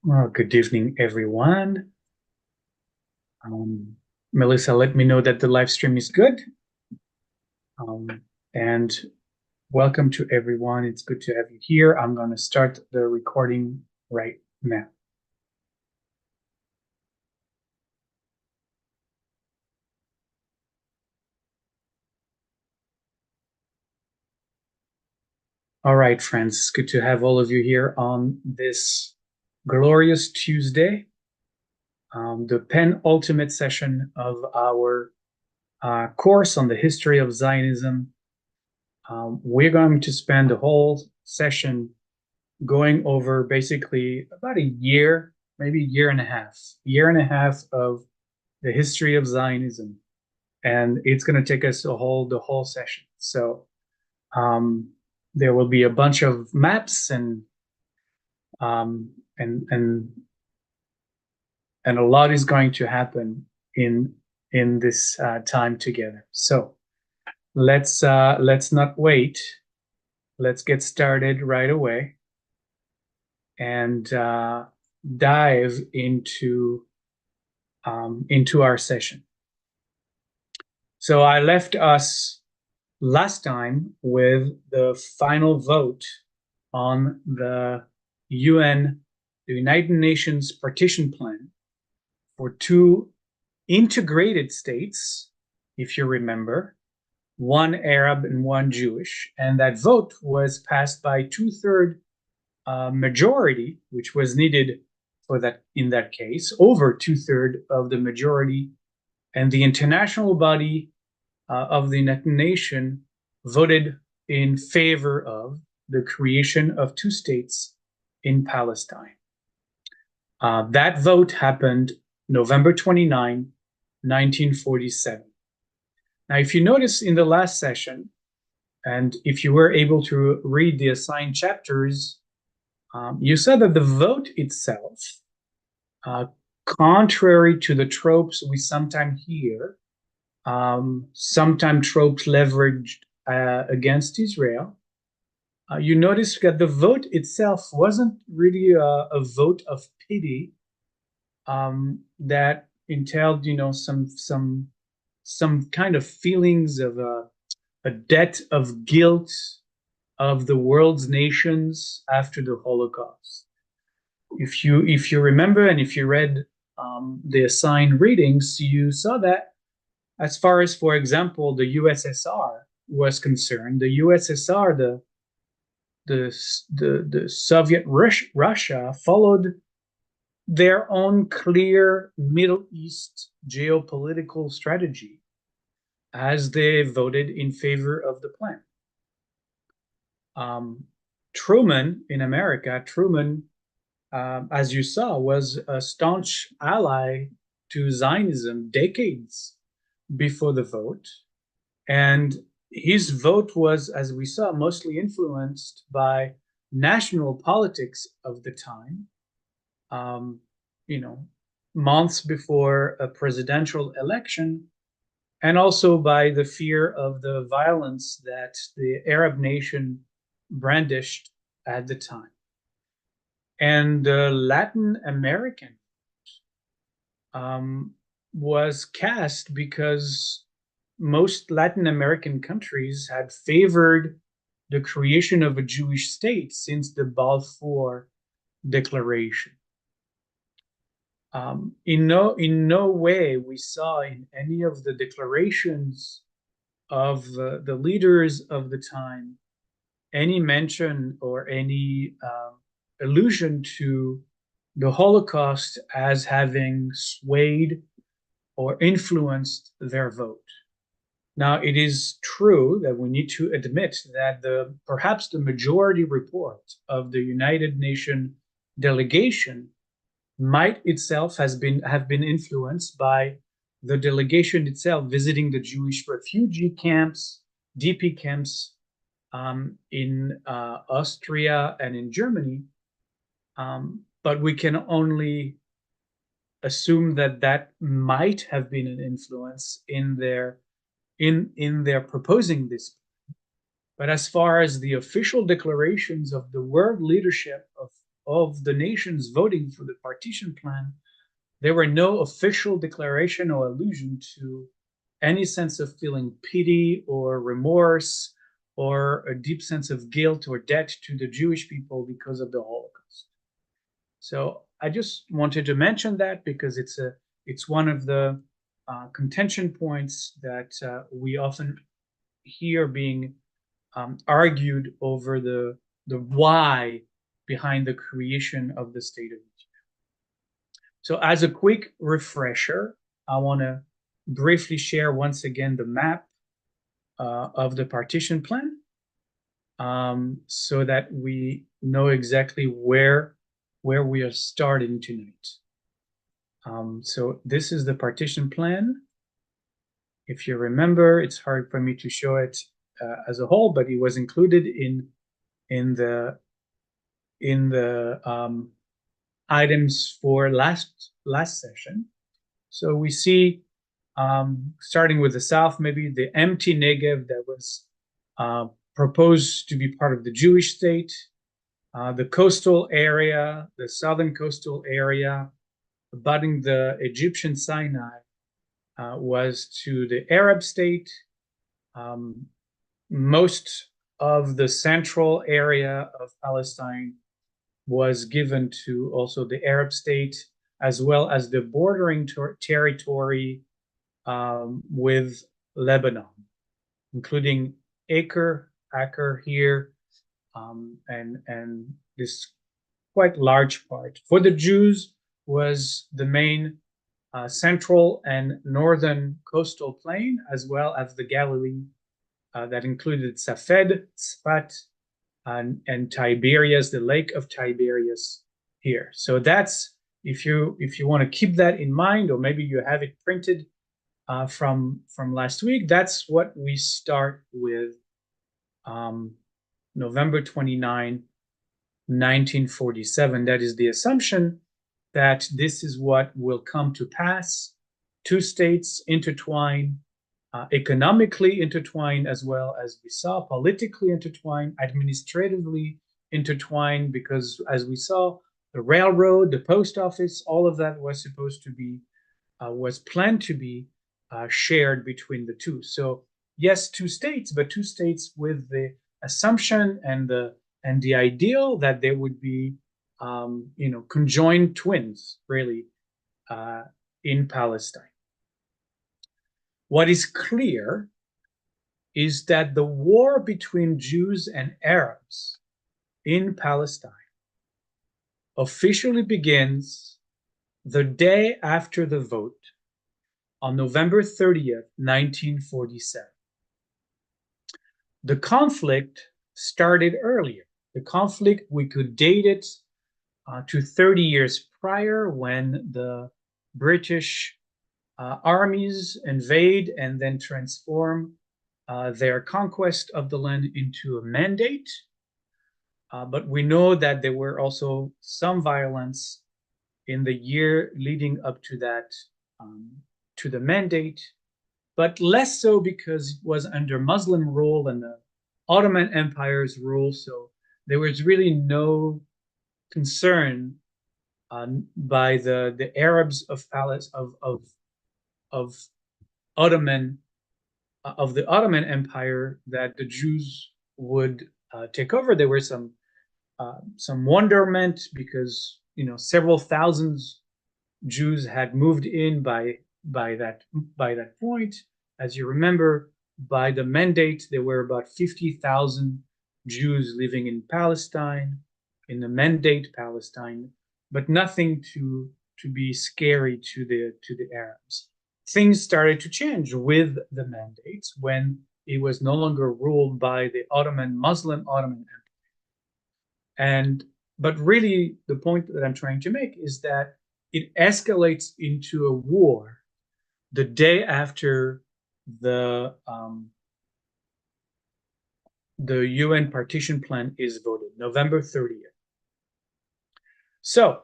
Well, good evening, everyone. Melissa, let me know that the live stream is good. And welcome to everyone. It's good to have you here. I'm going to start the recording right now. All right, friends, it's good to have all of you here on this glorious Tuesday, the penultimate session of our course on the history of Zionism. We're going to spend the whole session going over basically about a year, maybe year and a half of the history of Zionism. And it's going to take us the whole session. So there will be a bunch of maps um, and and and a lot is going to happen in this time together. So let's not wait. Let's get started right away and dive into our session. So I left us last time with the final vote on the UN, the United Nations partition plan for two integrated states, if you remember, one Arab and one Jewish. And that vote was passed by two-thirds majority, which was needed for that in that case, over two-thirds of the majority. And the international body of the United Nations voted in favor of the creation of two states in Palestine. That vote happened November 29, 1947. Now, if you notice in the last session, and if you were able to read the assigned chapters, you saw that the vote itself, contrary to the tropes we sometimes hear, sometimes tropes leveraged against Israel, you notice that the vote itself wasn't really a vote of pity that entailed, some kind of feelings of a debt of guilt of the world's nations after the Holocaust. If you remember, and if you read the assigned readings, you saw that as far as, for example, the USSR was concerned, the USSR, the Soviet Russia followed their own clear Middle East geopolitical strategy as they voted in favor of the plan. Truman in America, as you saw, was a staunch ally to Zionism decades before the vote. And his vote was, as we saw, mostly influenced by national politics of the time. Months before a presidential election, and also by the fear of the violence that the Arab nation brandished at the time. And the Latin American was cast because most Latin American countries had favored the creation of a Jewish state since the Balfour Declaration. In no way we saw in any of the declarations of the leaders of the time any mention or any allusion to the Holocaust as having swayed or influenced their vote. Now, it is true that we need to admit that perhaps the majority report of the United Nations delegation might itself have been influenced by the delegation itself visiting the Jewish refugee camps, DP camps in Austria and in Germany. But we can only assume that might have been an influence in their proposing this. But as far as the official declarations of the world leadership of the nations voting for the partition plan, there were no official declaration or allusion to any sense of feeling pity or remorse or a deep sense of guilt or debt to the Jewish people because of the Holocaust. So I just wanted to mention that because it's one of the contention points that we often hear being argued over the why behind the creation of the state of Israel. So as a quick refresher, I want to briefly share once again the map of the partition plan so that we know exactly where we are starting tonight. So this is the partition plan. If you remember, it's hard for me to show it as a whole, but it was included in the items for last session. So we see, starting with the south, maybe the empty Negev that was proposed to be part of the Jewish state, the coastal area, the southern coastal area, abutting the Egyptian Sinai, was to the Arab state. Most of the central area of Palestine was given to also the Arab state, as well as the bordering territory with Lebanon, including Acre here, and this quite large part. For the Jews was the main central and northern coastal plain, as well as the Galilee that included Safed, Tzfat, and Tiberias, the Lake of Tiberias here. So that's, if you want to keep that in mind, or maybe you have it printed from last week, that's what we start with November 29, 1947. That is the assumption that this is what will come to pass. Two states intertwined, economically intertwined, as well as we saw, politically intertwined, administratively intertwined, because as we saw, the railroad, the post office, all of that was supposed to be, was planned to be shared between the two. So yes, two states, but two states with the assumption and the ideal that there would be, conjoined twins, really, in Palestine. What is clear is that the war between Jews and Arabs in Palestine officially begins the day after the vote on November 30th, 1947. The conflict started earlier. The conflict, we could date it to 30 years prior, when the British armies invade and then transform their conquest of the land into a mandate. But we know that there were also some violence in the year leading up to that, to the mandate, but less so because it was under Muslim rule and the Ottoman Empire's rule. So there was really no concern by the Arabs of the Ottoman Empire that the Jews would take over. There were some wonderment because several thousands Jews had moved in by that point. As you remember, by the mandate, there were about 50,000 Jews living in Palestine, in the mandate Palestine, but nothing to be scary to the Arabs. Things started to change with the mandates when it was no longer ruled by the Muslim Ottoman Empire. But really, the point that I'm trying to make is that it escalates into a war the day after the UN partition plan is voted, November 30th. So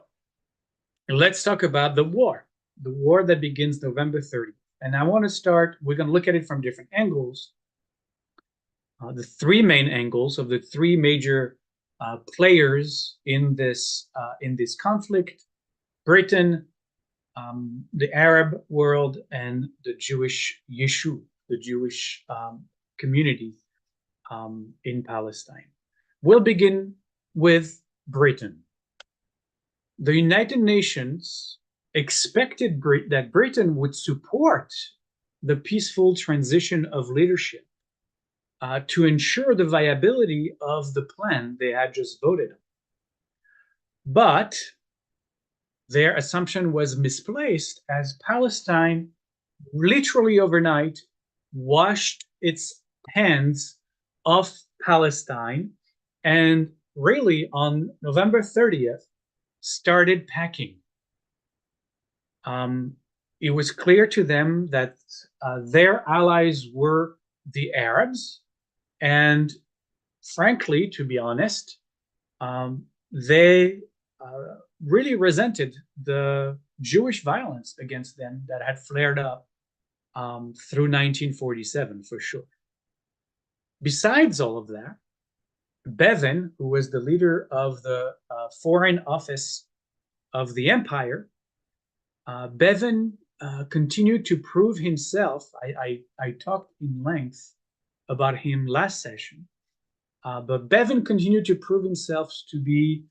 let's talk about the war that begins November 30th. And I want to start, we're going to look at it from different angles. The three main angles of the three major players in this conflict: Britain, the Arab world, and the Jewish Yishuv, the Jewish community in Palestine. We'll begin with Britain. The United Nations expected that Britain would support the peaceful transition of leadership to ensure the viability of the plan they had just voted on. But their assumption was misplaced, as Palestine literally overnight washed its hands off Palestine, and really on November 30th started packing. It was clear to them that their allies were the Arabs, and frankly, to be honest, they really resented the Jewish violence against them that had flared up through 1947, for sure. Besides all of that, Bevin, who was the leader of the Foreign Office of the Empire, Bevin continued to prove himself. I talked in length about him last session, but Bevin continued to prove himself to be,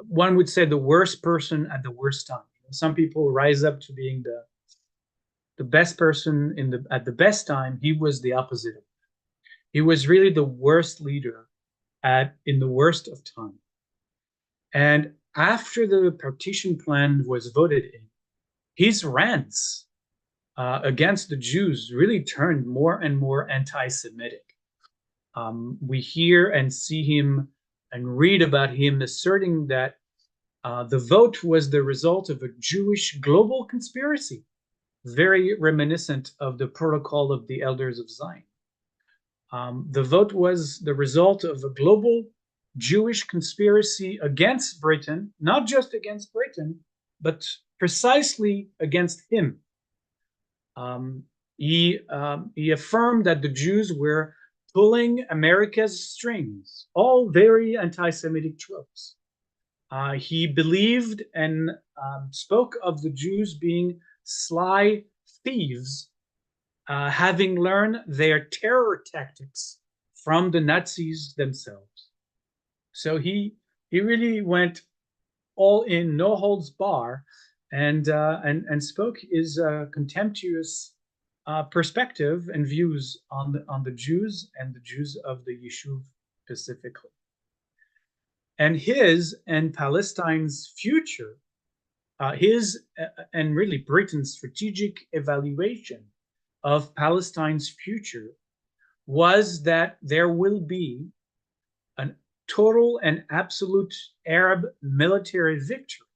one would say, the worst person at the worst time. Some people rise up to being the best person at the best time. He was the opposite of that. He was really the worst leader in the worst of time. And after the partition plan was voted in, his rants against the Jews really turned more and more anti-Semitic. We hear and see him and read about him asserting that the vote was the result of a Jewish global conspiracy, very reminiscent of the protocol of the Elders of Zion. The vote was the result of a global Jewish conspiracy against Britain, not just against Britain, but precisely against him. He affirmed that the Jews were pulling America's strings, all very anti-Semitic tropes. He believed and spoke of the Jews being sly thieves, having learned their terror tactics from the Nazis themselves. So he really went all in, no holds bar, and spoke his contemptuous perspective and views on the Jews and the Jews of the Yishuv specifically. And his and Palestine's future, his and really Britain's strategic evaluation of Palestine's future was that there will be a total and absolute Arab military victory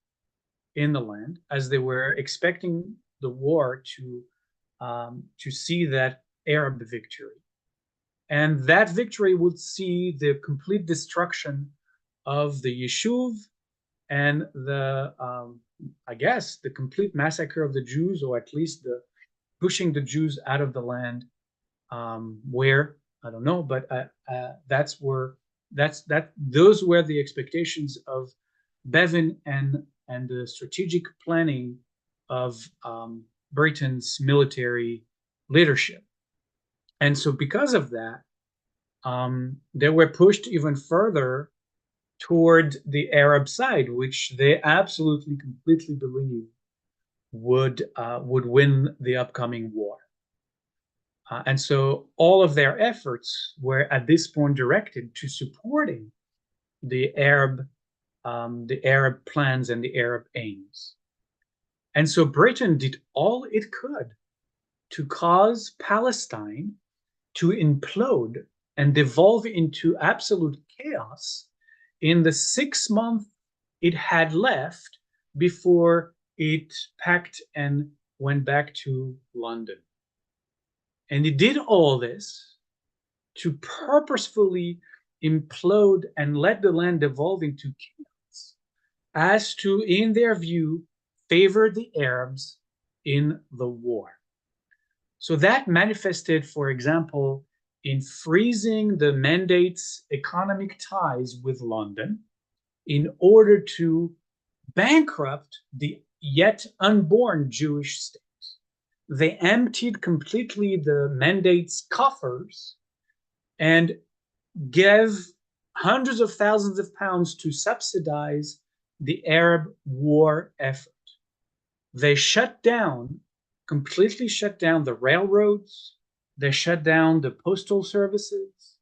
in the land, as they were expecting the war to see that Arab victory. And that victory would see the complete destruction of the Yishuv and I guess, the complete massacre of the Jews, or at least the pushing the Jews out of the land, where, I don't know, but those were the expectations of Bevin and the strategic planning of Britain's military leadership. And so because of that, they were pushed even further toward the Arab side, which they absolutely, completely believe would win the upcoming war. And so all of their efforts were at this point directed to supporting the Arab plans and the Arab aims. And so Britain did all it could to cause Palestine to implode and devolve into absolute chaos in the 6 months it had left before it packed and went back to London. And it did all this to purposefully implode and let the land devolve into chaos, as to, in their view, favor the Arabs in the war. So that manifested, for example, in freezing the mandate's economic ties with London in order to bankrupt the yet unborn Jewish state. They emptied completely the mandate's coffers and gave hundreds of thousands of pounds to subsidize the Arab war effort. They completely shut down the railroads, they shut down the postal services,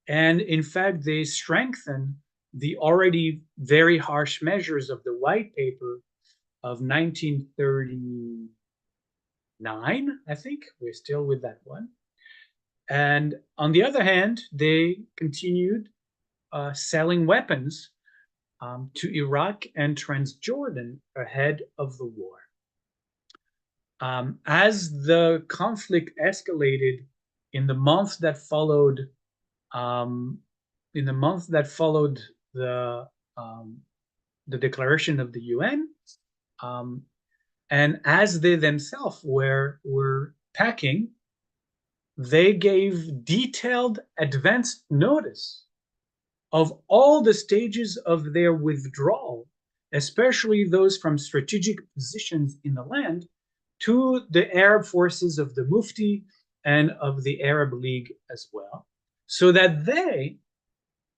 and in fact, they strengthened the already very harsh measures of the white paper of 1939, I think. We're still with that one. And on the other hand, they continued selling weapons to Iraq and Transjordan ahead of the war. As the conflict escalated in the month that followed, um, in the month that followed um, the declaration of the UN, um, and as they themselves were packing, they gave detailed advance notice of all the stages of their withdrawal, especially those from strategic positions in the land, to the Arab forces of the Mufti and of the Arab League as well, so that they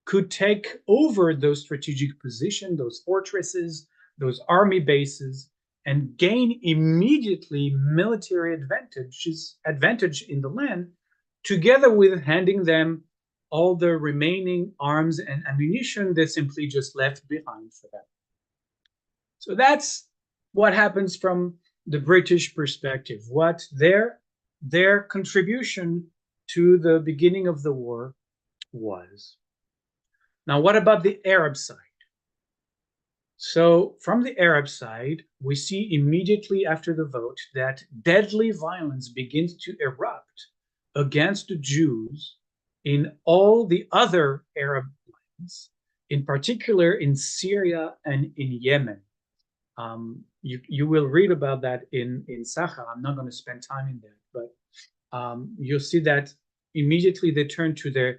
could take over those strategic positions, those fortresses, those army bases, and gain immediately military advantage in the land, together with handing them all the remaining arms and ammunition they simply just left behind for them. So that's what happens from the British perspective, what their contribution to the beginning of the war was. Now, what about the Arab side? So from the Arab side, we see immediately after the vote that deadly violence begins to erupt against the Jews in all the other Arab lands, in particular in Syria and in Yemen. You will read about that in Sachar. I'm not going to spend time in that, but you'll see that immediately they turn to the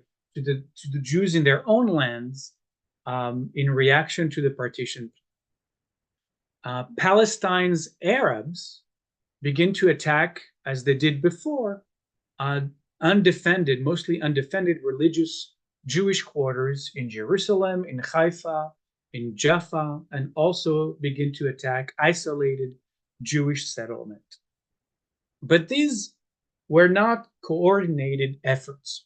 Jews in their own lands in reaction to the partition. Palestine's Arabs begin to attack, as they did before, mostly undefended religious Jewish quarters in Jerusalem, in Haifa, in Jaffa, and also begin to attack isolated Jewish settlement. But these were not coordinated efforts.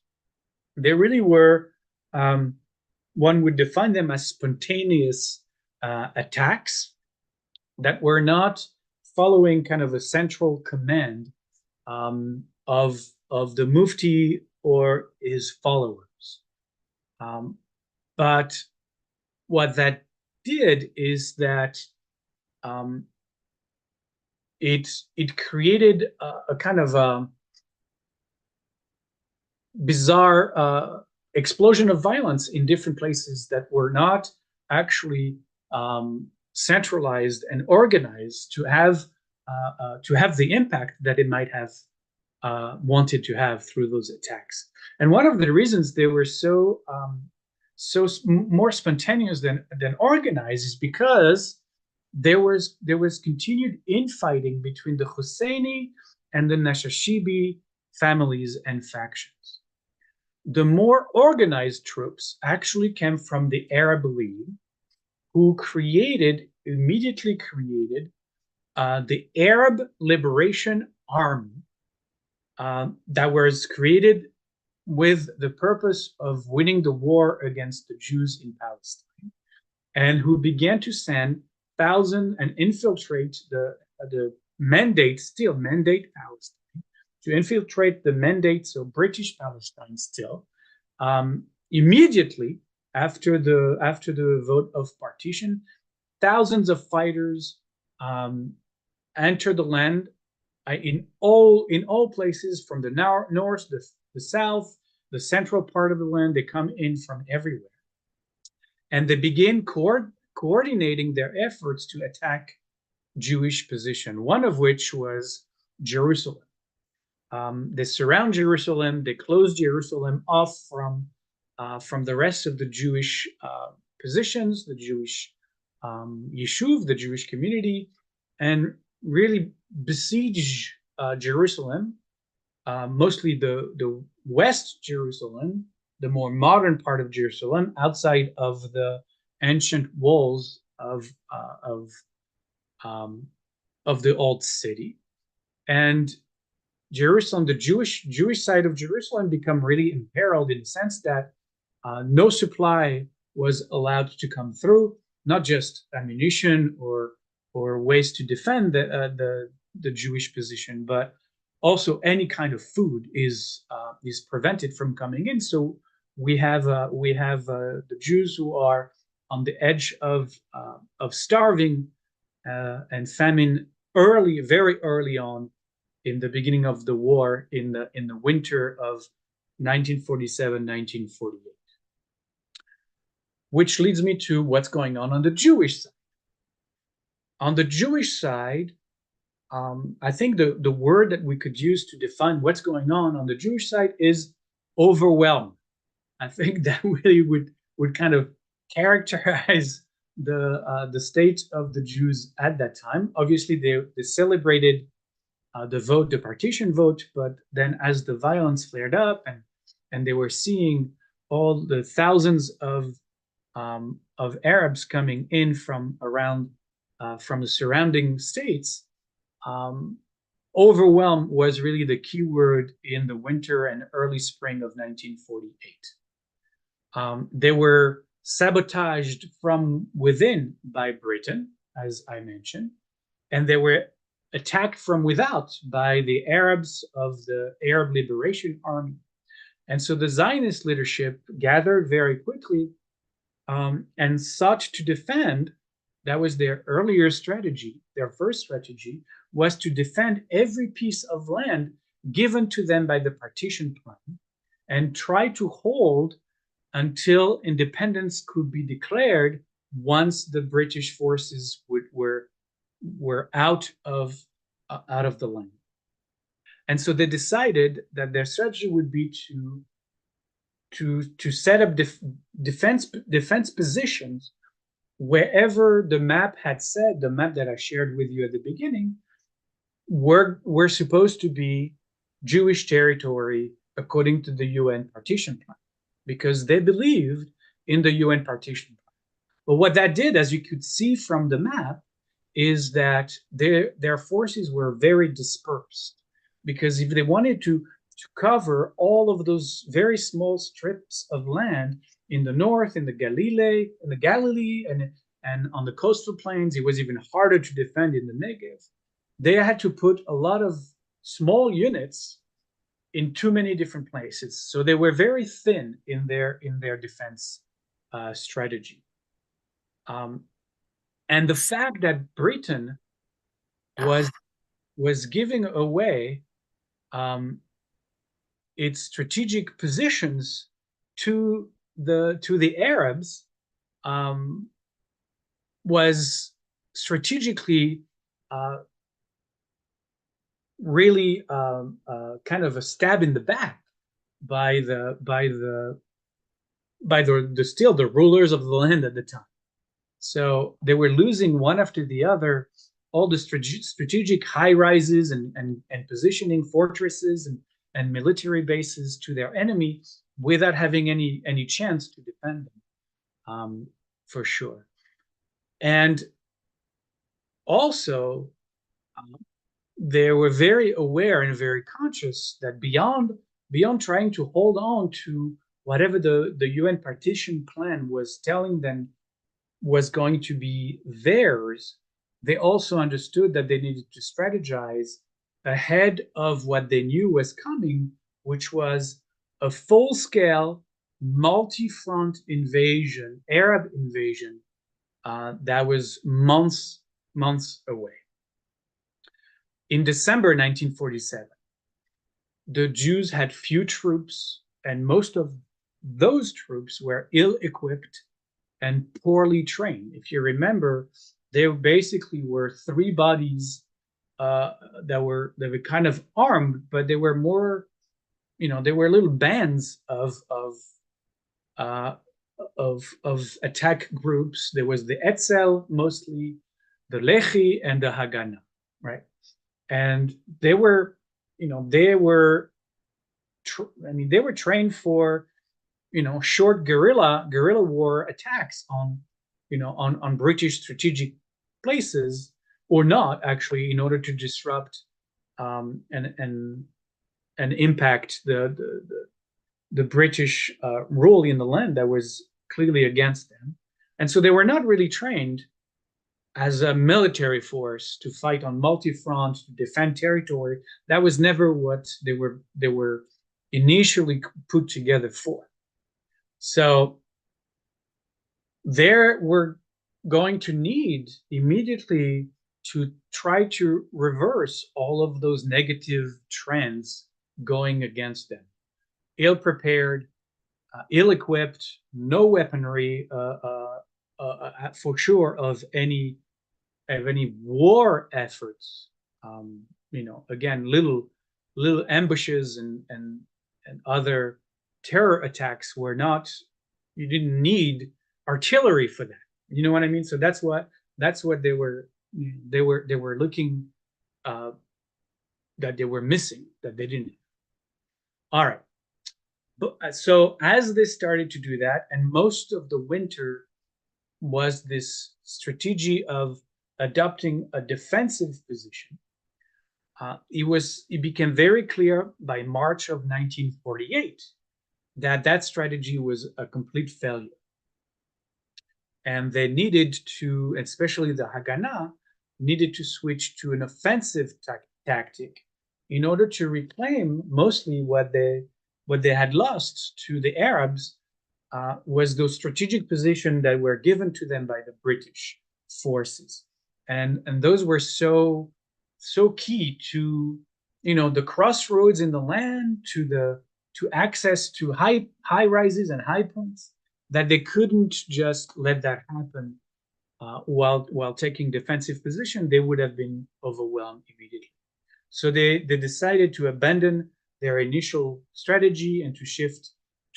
They really were, one would define them as spontaneous attacks that were not following kind of a central command of the Mufti or his followers. But what that did is that it created a kind of bizarre explosion of violence in different places that were not actually centralized and organized to have the impact that it might have wanted to have through those attacks. And one of the reasons they were so more spontaneous than organized is because there was continued infighting between the Husseini and the Nashashibi families and factions. The more organized troops actually came from the Arab League, who immediately created the Arab Liberation Army that was created with the purpose of winning the war against the Jews in Palestine, and who began to send thousands and infiltrate the mandate Palestine, to infiltrate the mandate, so British Palestine still, immediately after the vote of partition. Thousands of fighters enter the land in all places, from the north, the south, the central part of the land. They come in from everywhere, and they begin coordinating their efforts to attack Jewish position, one of which was Jerusalem. They surround Jerusalem. They close Jerusalem off from the rest of the Jewish positions, the Jewish yeshuv, the Jewish community, and really besiege Jerusalem, mostly the West Jerusalem, the more modern part of Jerusalem, outside of the ancient walls um, of the old city. And Jerusalem, the Jewish side of Jerusalem, become really imperiled in the sense that no supply was allowed to come through, not just ammunition or ways to defend the Jewish position, but also any kind of food is prevented from coming in. So we have the Jews who are on the edge of starving and famine very early on in the beginning of the war in the winter of 1947, 1948. Which leads me to what's going on the Jewish side. On the Jewish side, I think the word that we could use to define what's going on the Jewish side is overwhelmed. I think that really would kind of characterize the state of the Jews at that time. Obviously, they celebrated the partition vote, but then as the violence flared up and they were seeing all the thousands of Arabs coming in from around from the surrounding states, um, overwhelm was really the key word in the winter and early spring of 1948. They were sabotaged from within by Britain, as I mentioned, and they were attacked from without by the Arabs of the Arab Liberation Army. And so the Zionist leadership gathered very quickly and sought to defend. That was their earlier strategy. Their first strategy was to defend every piece of land given to them by the partition plan and try to hold until independence could be declared once the British forces were out of the land. And so they decided that their strategy would be to set up defense positions wherever the map had said, the map that I shared with you at the beginning, were supposed to be Jewish territory according to the UN partition plan, because they believed in the UN partition plan. But what that did, as you could see from the map, is that their forces were very dispersed, because if they wanted to cover all of those very small strips of land in the north, in the Galilee, and on the coastal plains, it was even harder to defend in the Negev. They had to put a lot of small units in too many different places, so they were very thin in their defense strategy. And the fact that Britain was giving away its strategic positions to the Arabs was strategically really kind of a stab in the back by the still the rulers of the land at the time. So they were losing one after the other all the strategic high rises and positioning fortresses and military bases to their enemy without having any chance to defend them, for sure. And also, they were very aware and very conscious that beyond trying to hold on to whatever the UN partition plan was telling them was going to be theirs, they also understood that they needed to strategize ahead of what they knew was coming, which was a full-scale, multi-front invasion, Arab invasion, that was months away. In December 1947, the Jews had few troops, and most of those troops were ill-equipped and poorly trained. If you remember, there basically were three bodies uh, that were kind of armed, but they were more, they were little bands uh, of attack groups. There was the Etzel mostly, the Lehi, and the Haganah, right? And they were, they were, they were trained for, short guerrilla war attacks on, on British strategic places, or not actually, in order to disrupt and impact the British rule in the land that was clearly against them. And so they were not really trained as a military force to fight on multi-front, to defend territory. That was never what they were initially put together for. So there we're going to need immediately to try to reverse all of those negative trends going against them. Ill-prepared, ill-equipped, no weaponry, for sure, of any war efforts. Again, little ambushes and other terror attacks were not. You didn't need artillery for that. You know what I mean? So that's what they were looking, uh, that they were missing, that they didn't. All right. But so as they started to do that, and most of the winter was this strategy of adopting a defensive position, it became very clear by March of 1948 that that strategy was a complete failure. And they needed to, especially the Haganah, needed to switch to an offensive tactic in order to reclaim mostly what they had lost to the Arabs, was those strategic positions that were given to them by the British forces, and those were so key to, the crossroads in the land, to access to high rises and high points, that they couldn't just let that happen, while taking defensive position. They would have been overwhelmed immediately. So they decided to abandon their initial strategy and to shift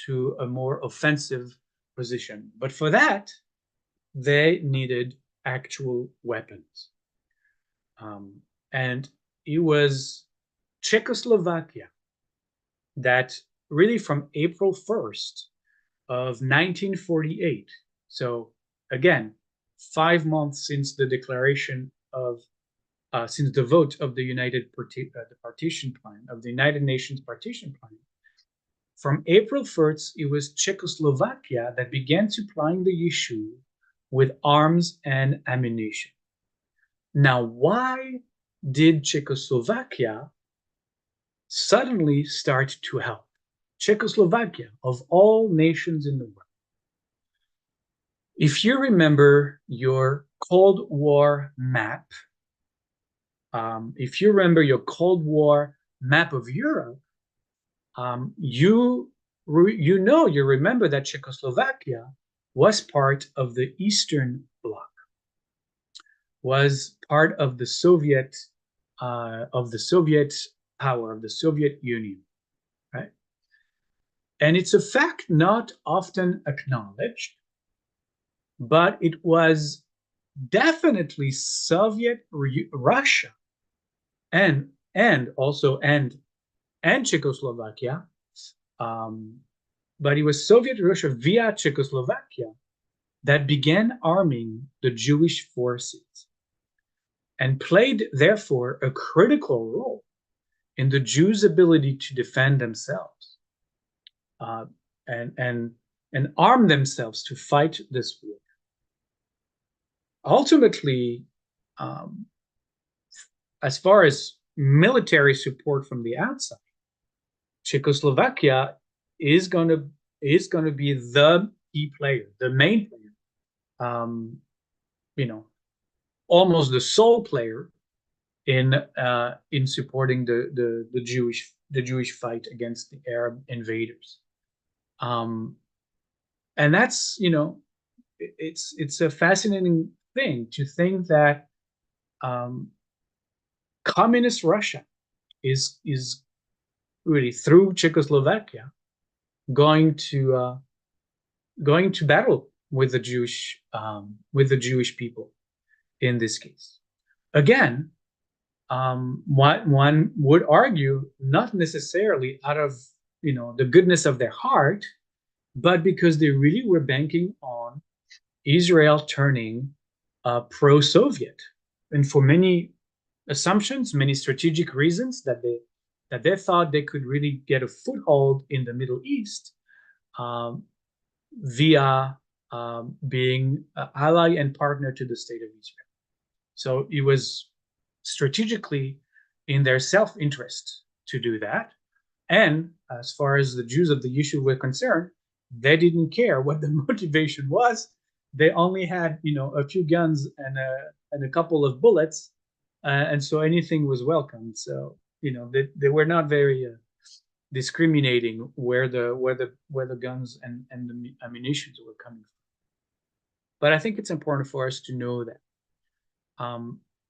to a more offensive position. But for that, they needed actual weapons. And it was Czechoslovakia that really, from April 1st of 1948, so again, 5 months since the declaration of since the vote of the the partition plan of the United Nations partition plan, from April 1st, it was Czechoslovakia that began supplying the Yishuv with arms and ammunition. Now, why did Czechoslovakia suddenly start to help? Czechoslovakia, of all nations in the world. If you remember your Cold War map, if you remember your Cold War map of Europe, you remember that Czechoslovakia was part of the Eastern Bloc, was part of the Soviet power, of the Soviet Union, right? And it's a fact not often acknowledged, but it was definitely Soviet Russia and also and Czechoslovakia, but it was Soviet Russia via Czechoslovakia that began arming the Jewish forces and played, therefore, a critical role in the Jews' ability to defend themselves, uh, and arm themselves to fight this war. Ultimately, as far as military support from the outside, Czechoslovakia is going to be the key player, the main player, almost the sole player in supporting the Jewish fight against the Arab invaders. And that's, it's a fascinating thing to think that, communist Russia is really through Czechoslovakia going to battle with the Jewish people in this case. Again, one would argue not necessarily out of the goodness of their heart, but because they really were banking on Israel turning pro-Soviet, and for many assumptions, many strategic reasons that they thought they could really get a foothold in the Middle East um, via being an ally and partner to the state of Israel. So it was strategically in their self-interest to do that. And as far as the Jews of the Yishuv were concerned, they didn't care what the motivation was. They only had, a few guns and a couple of bullets, and so anything was welcome. So, they were not very discriminating where the guns and the ammunition were coming from. But I think it's important for us to know that.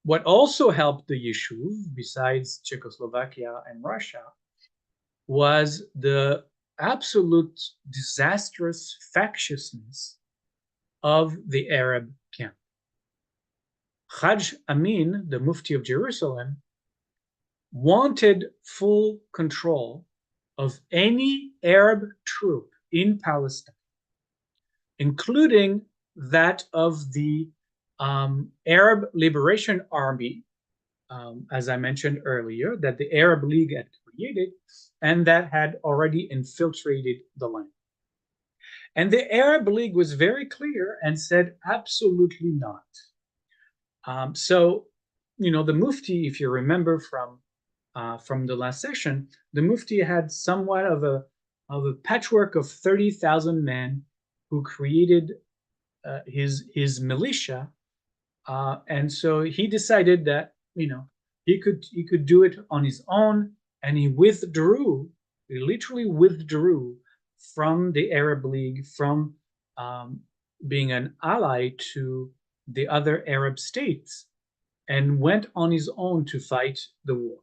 What also helped the Yishuv, besides Czechoslovakia and Russia, was the absolute disastrous factiousness of the Arab camp. Hajj Amin, the Mufti of Jerusalem, wanted full control of any Arab troop in Palestine, including that of the Arab Liberation Army, as I mentioned earlier, that the Arab League had created and that had already infiltrated the land. And the Arab League was very clear and said absolutely not. So, the Mufti, if you remember from the last session, the Mufti had somewhat of a patchwork of 30,000 men who created his militia, and so he decided that he could do it on his own, and he literally withdrew from the Arab League, from being an ally to the other Arab states, and went on his own to fight the war.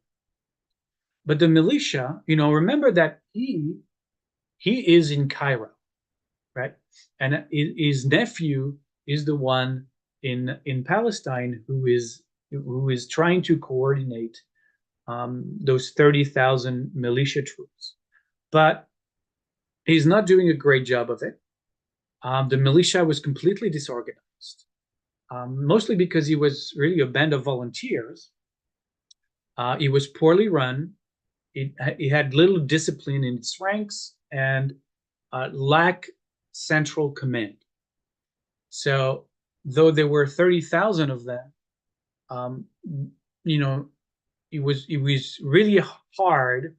But the militia, remember that he is in Cairo, right? And his nephew is the one in Palestine who is trying to coordinate those 30,000 militia troops, but he's not doing a great job of it. The militia was completely disorganized, mostly because he was really a band of volunteers. It was poorly run. It had little discipline in its ranks and lack central command. So, though there were 30,000 of them, it was really hard,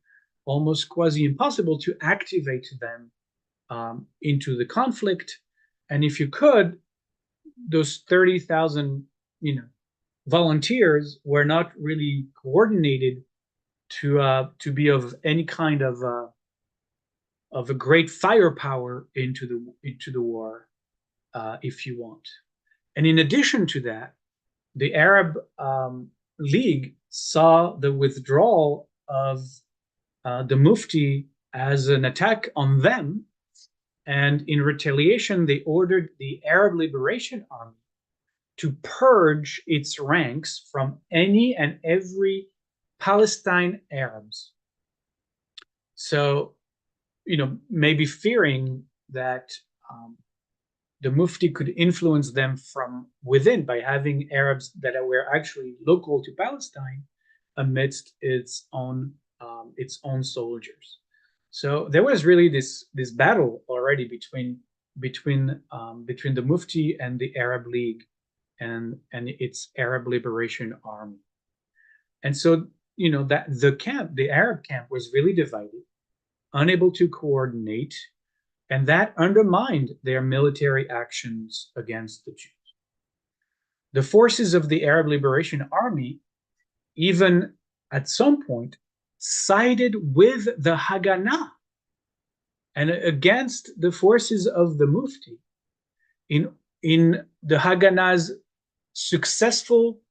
almost quasi impossible, to activate them into the conflict. And if you could, those 30,000, volunteers were not really coordinated to be of any kind of a great firepower into the war, if you want. And in addition to that, the Arab League saw the withdrawal of the Mufti as an attack on them, and in retaliation, they ordered the Arab Liberation Army to purge its ranks from any and every Palestine Arabs. So, maybe fearing that the Mufti could influence them from within by having Arabs that were actually local to Palestine amidst its own soldiers. So there was really this battle already between the Mufti and the Arab League and its Arab Liberation Army. And so that the Arab camp was really divided, unable to coordinate, and that undermined their military actions against the Jews. The forces of the Arab Liberation Army, even at some point, sided with the Haganah and against the forces of the Mufti in the Haganah's successful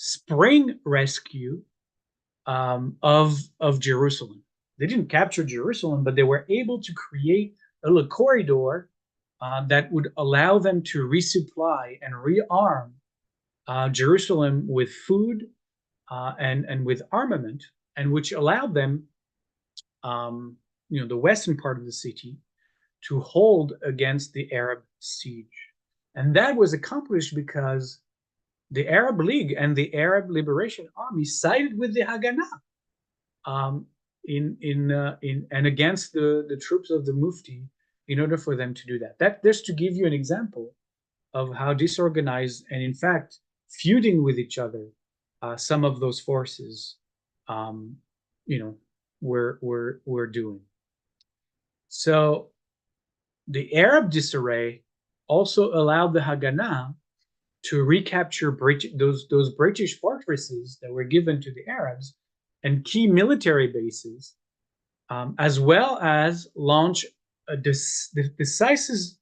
spring rescue of Jerusalem. They didn't capture Jerusalem, but they were able to create a little corridor that would allow them to resupply and rearm Jerusalem with food and with armament, and which allowed them, the western part of the city, to hold against the Arab siege. And that was accomplished because the Arab League and the Arab Liberation Army sided with the Haganah in and against the troops of the Mufti in order for them to do that. That just to give you an example of how disorganized and in fact feuding with each other some of those forces were doing. So the Arab disarray also allowed the Haganah to recapture those British fortresses that were given to the Arabs and key military bases, as well as launch a decisive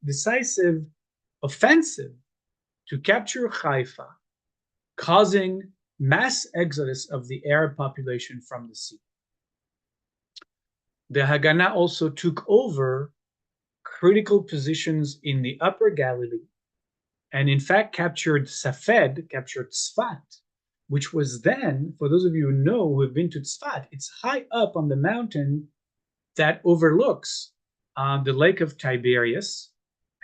offensive to capture Haifa, causing mass exodus of the Arab population from the sea. The Haganah also took over critical positions in the Upper Galilee, and in fact captured Tzfat, which was then, for those of you who know, who have been to Tzfat, it's high up on the mountain that overlooks the Lake of Tiberias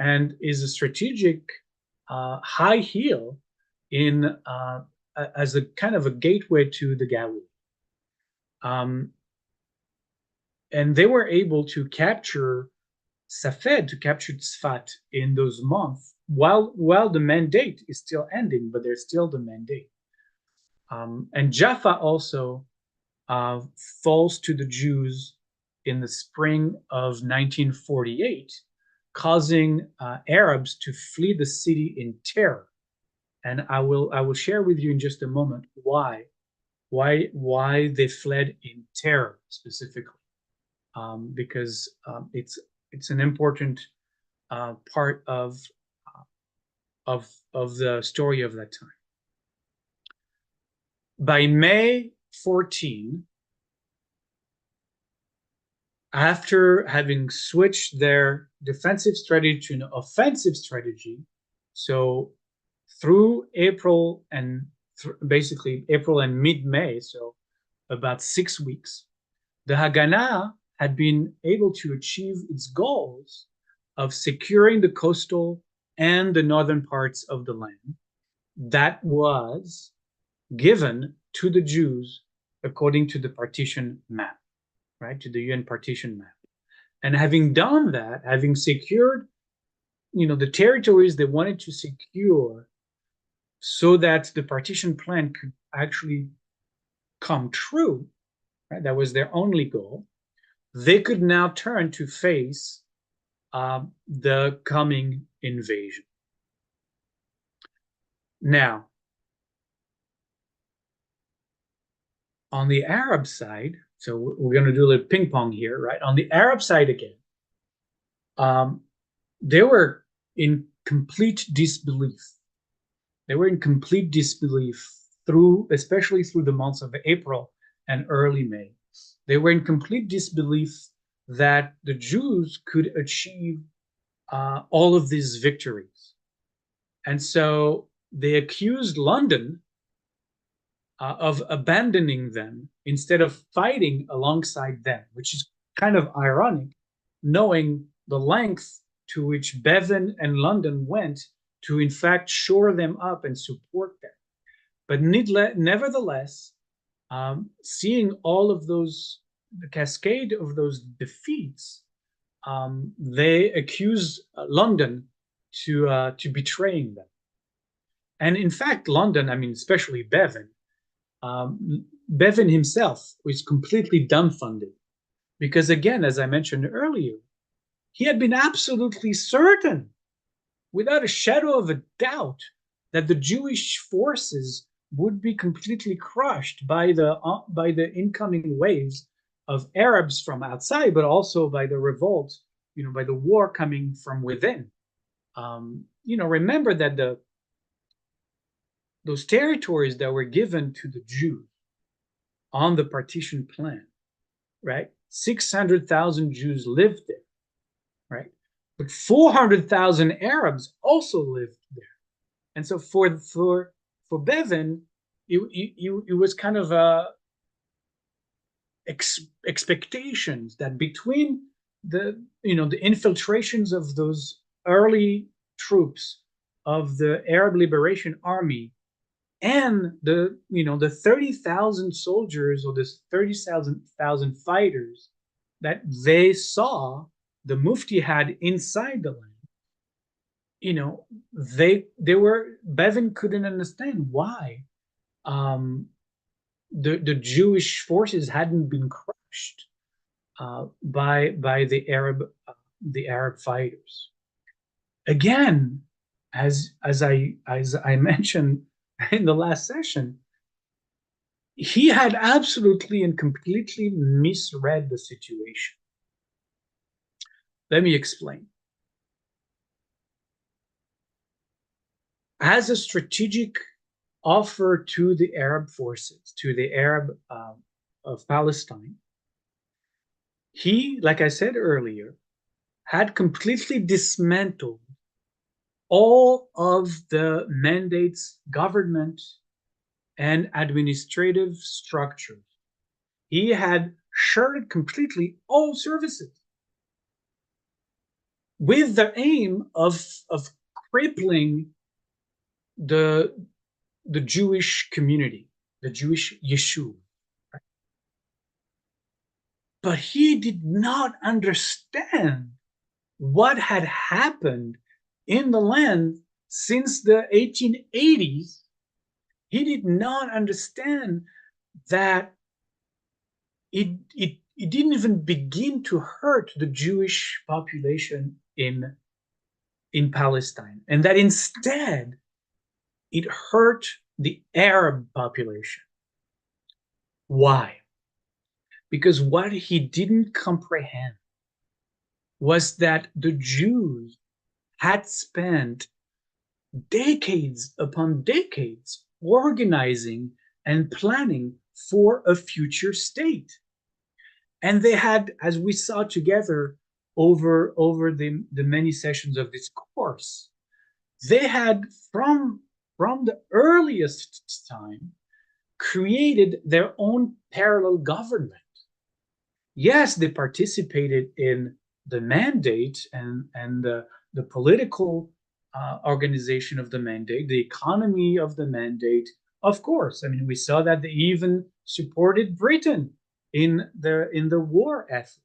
and is a strategic high hill as a kind of a gateway to the Galilee. And they were able to capture Tzfat in those months while the mandate is still ending, but there's still the mandate. And Jaffa also falls to the Jews in the spring of 1948, causing Arabs to flee the city in terror. And I will share with you in just a moment why they fled in terror specifically, because it's an important part of the story of that time. By May 14, after having switched their defensive strategy to an offensive strategy, so through April and basically April and mid-May, so about 6 weeks, the Haganah had been able to achieve its goals of securing the coastal and the northern parts of the land that was given to the Jews according to the partition map, right, to the UN partition map. And having done that, having secured, the territories they wanted to secure so that the partition plan could actually come true, right, that was their only goal, they could now turn to face the coming invasion. Now, on the Arab side, so we're going to do a little ping pong here, right? On the Arab side again, they were in complete disbelief. They were in complete disbelief especially through the months of April and early May. They were in complete disbelief that the Jews could achieve all of these victories. And so they accused London of abandoning them instead of fighting alongside them, which is kind of ironic, knowing the length to which Bevan and London went to in fact shore them up and support them. But nevertheless, seeing all of the cascade of those defeats, they accuse London to betraying them. And in fact, London, especially Bevan, Bevan himself was completely dumbfounded because, again, as I mentioned earlier, he had been absolutely certain, without a shadow of a doubt, that the Jewish forces would be completely crushed by the incoming waves of Arabs from outside, but also by the revolt, by the war coming from within. Remember that those territories that were given to the Jews on the partition plan, right? 600,000 Jews lived there, right? But 400,000 Arabs also lived there. And so for Bevin, it was kind of a expectations that between the the infiltrations of those early troops of the Arab Liberation Army and the 30,000 soldiers or the 30,000 fighters that they saw the Mufti had inside the land, they were Bevin couldn't understand why um, the Jewish forces hadn't been crushed by the Arab fighters. Again, as I mentioned in the last session, he had absolutely and completely misread the situation. Let me explain. As a strategic offer to the Arab forces, to the Arab of Palestine, he, like I said earlier, had completely dismantled all of the mandates, government, and administrative structures. He had shirted completely all services with the aim of crippling the the Jewish community, the Jewish Yeshuv. But he did not understand what had happened in the land since the 1880s. He did not understand that it didn't even begin to hurt the Jewish population in Palestine, and that instead it hurt the Arab population. Why? Because what he didn't comprehend was that the Jews had spent decades upon decades organizing and planning for a future state. And they had, as we saw together over the many sessions of this course, they had from the earliest time created their own parallel government. Yes, they participated in the mandate and the political organization of the mandate, the economy of the mandate. Of course, I mean, we saw that they even supported Britain in the war effort.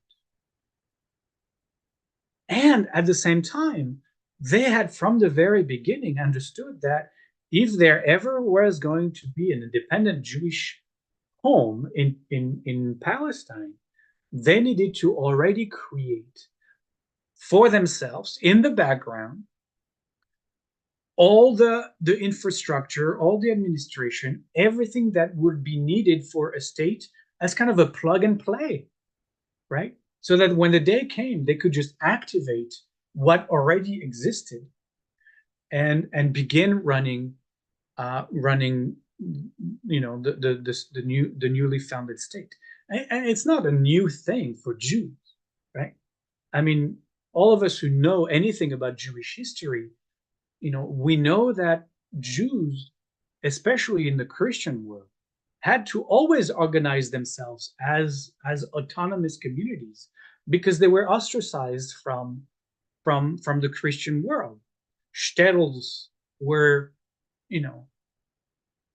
And at the same time, they had from the very beginning understood that if there ever was going to be an independent Jewish home in Palestine, they needed to already create for themselves in the background all the infrastructure, all the administration, everything that would be needed for a state as kind of a plug and play, right? So that when the day came, they could just activate what already existed and begin running the newly founded state. And it's not a new thing for Jews, right? I mean, all of us who know anything about Jewish history, we know that Jews, especially in the Christian world, had to always organize themselves as autonomous communities because they were ostracized from the Christian world. Shtetls were, you know,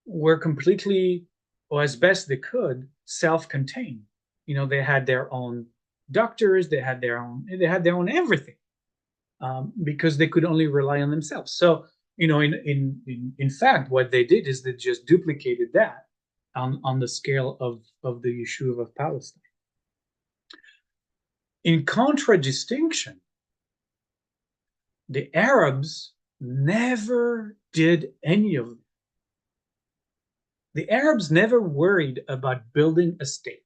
were completely, or as best they could, self-contained. They had their own doctors, they had their own everything, because they could only rely on themselves. So, in fact, what they did is they just duplicated that on the scale of the Yeshuv of Palestine. In contradistinction, the Arabs never did any of it. The Arabs never worried about building a state.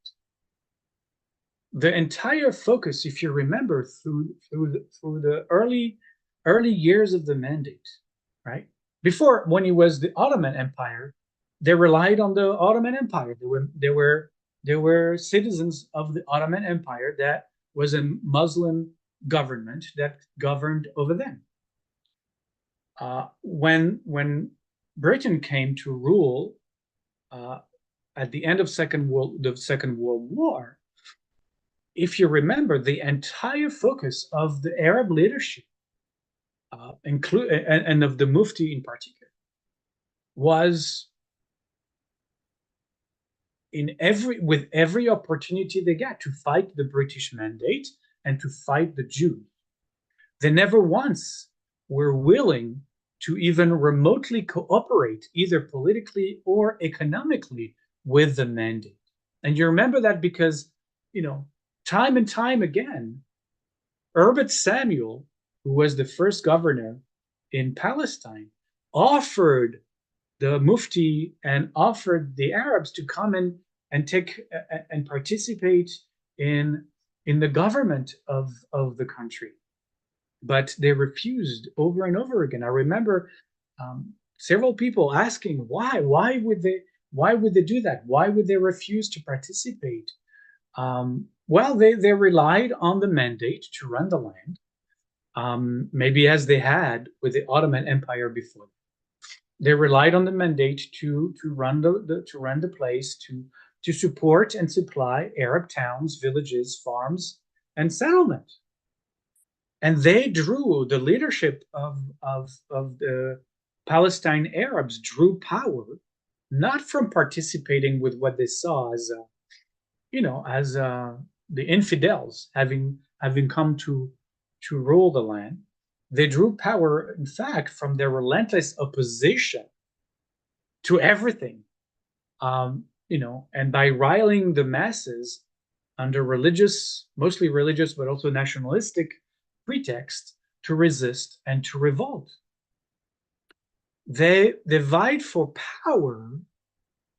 The entire focus, if you remember, through the early years of the mandate, right? Before, when it was the Ottoman Empire, they relied on the Ottoman Empire. They were citizens of the Ottoman Empire that was a Muslim government that governed over them. When Britain came to rule uh, at the end of the Second World War, if you remember, the entire focus of the Arab leadership, and of the Mufti in particular, was with every opportunity they got to fight the British mandate and to fight the Jews. They never once were willing to even remotely cooperate, either politically or economically, with the mandate. And you remember that because, time and time again, Herbert Samuel, who was the first governor in Palestine, offered the Mufti and offered the Arabs to come in and take and participate in the government of the country, but they refused over and over again. I remember several people asking why would they do that? Why would they refuse to participate? Well, they relied on the mandate to run the land, maybe as they had with the Ottoman Empire before. They relied on the mandate to run the place, to support and supply Arab towns, villages, farms, and settlement. And they drew the leadership of the Palestine Arabs drew power not from participating with what they saw as the infidels having come to rule the land. They drew power, in fact, from their relentless opposition to everything, and by riling the masses under mostly religious, but also nationalistic pretext to resist and to revolt. They vied for power.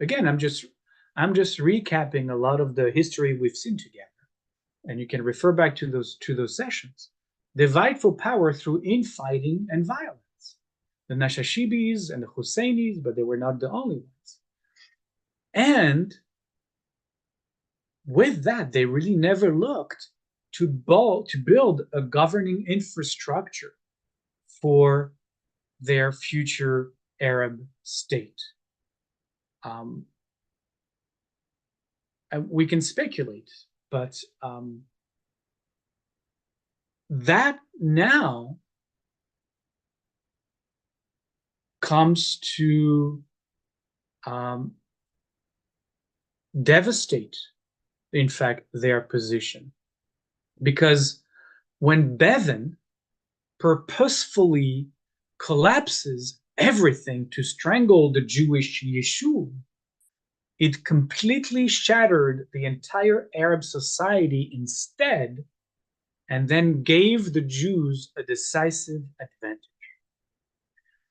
Again, I'm just recapping a lot of the history we've seen together, and you can refer back to those sessions. They vied for power through infighting and violence. The Nashashibis and the Husseinis, but they were not the only ones. And with that, they really never looked to build a governing infrastructure for their future Arab state. We can speculate, but that now comes to devastate, in fact, their position. Because when Bevan purposefully collapses everything to strangle the Jewish Yishuv, it completely shattered the entire Arab society instead, and then gave the Jews a decisive advantage.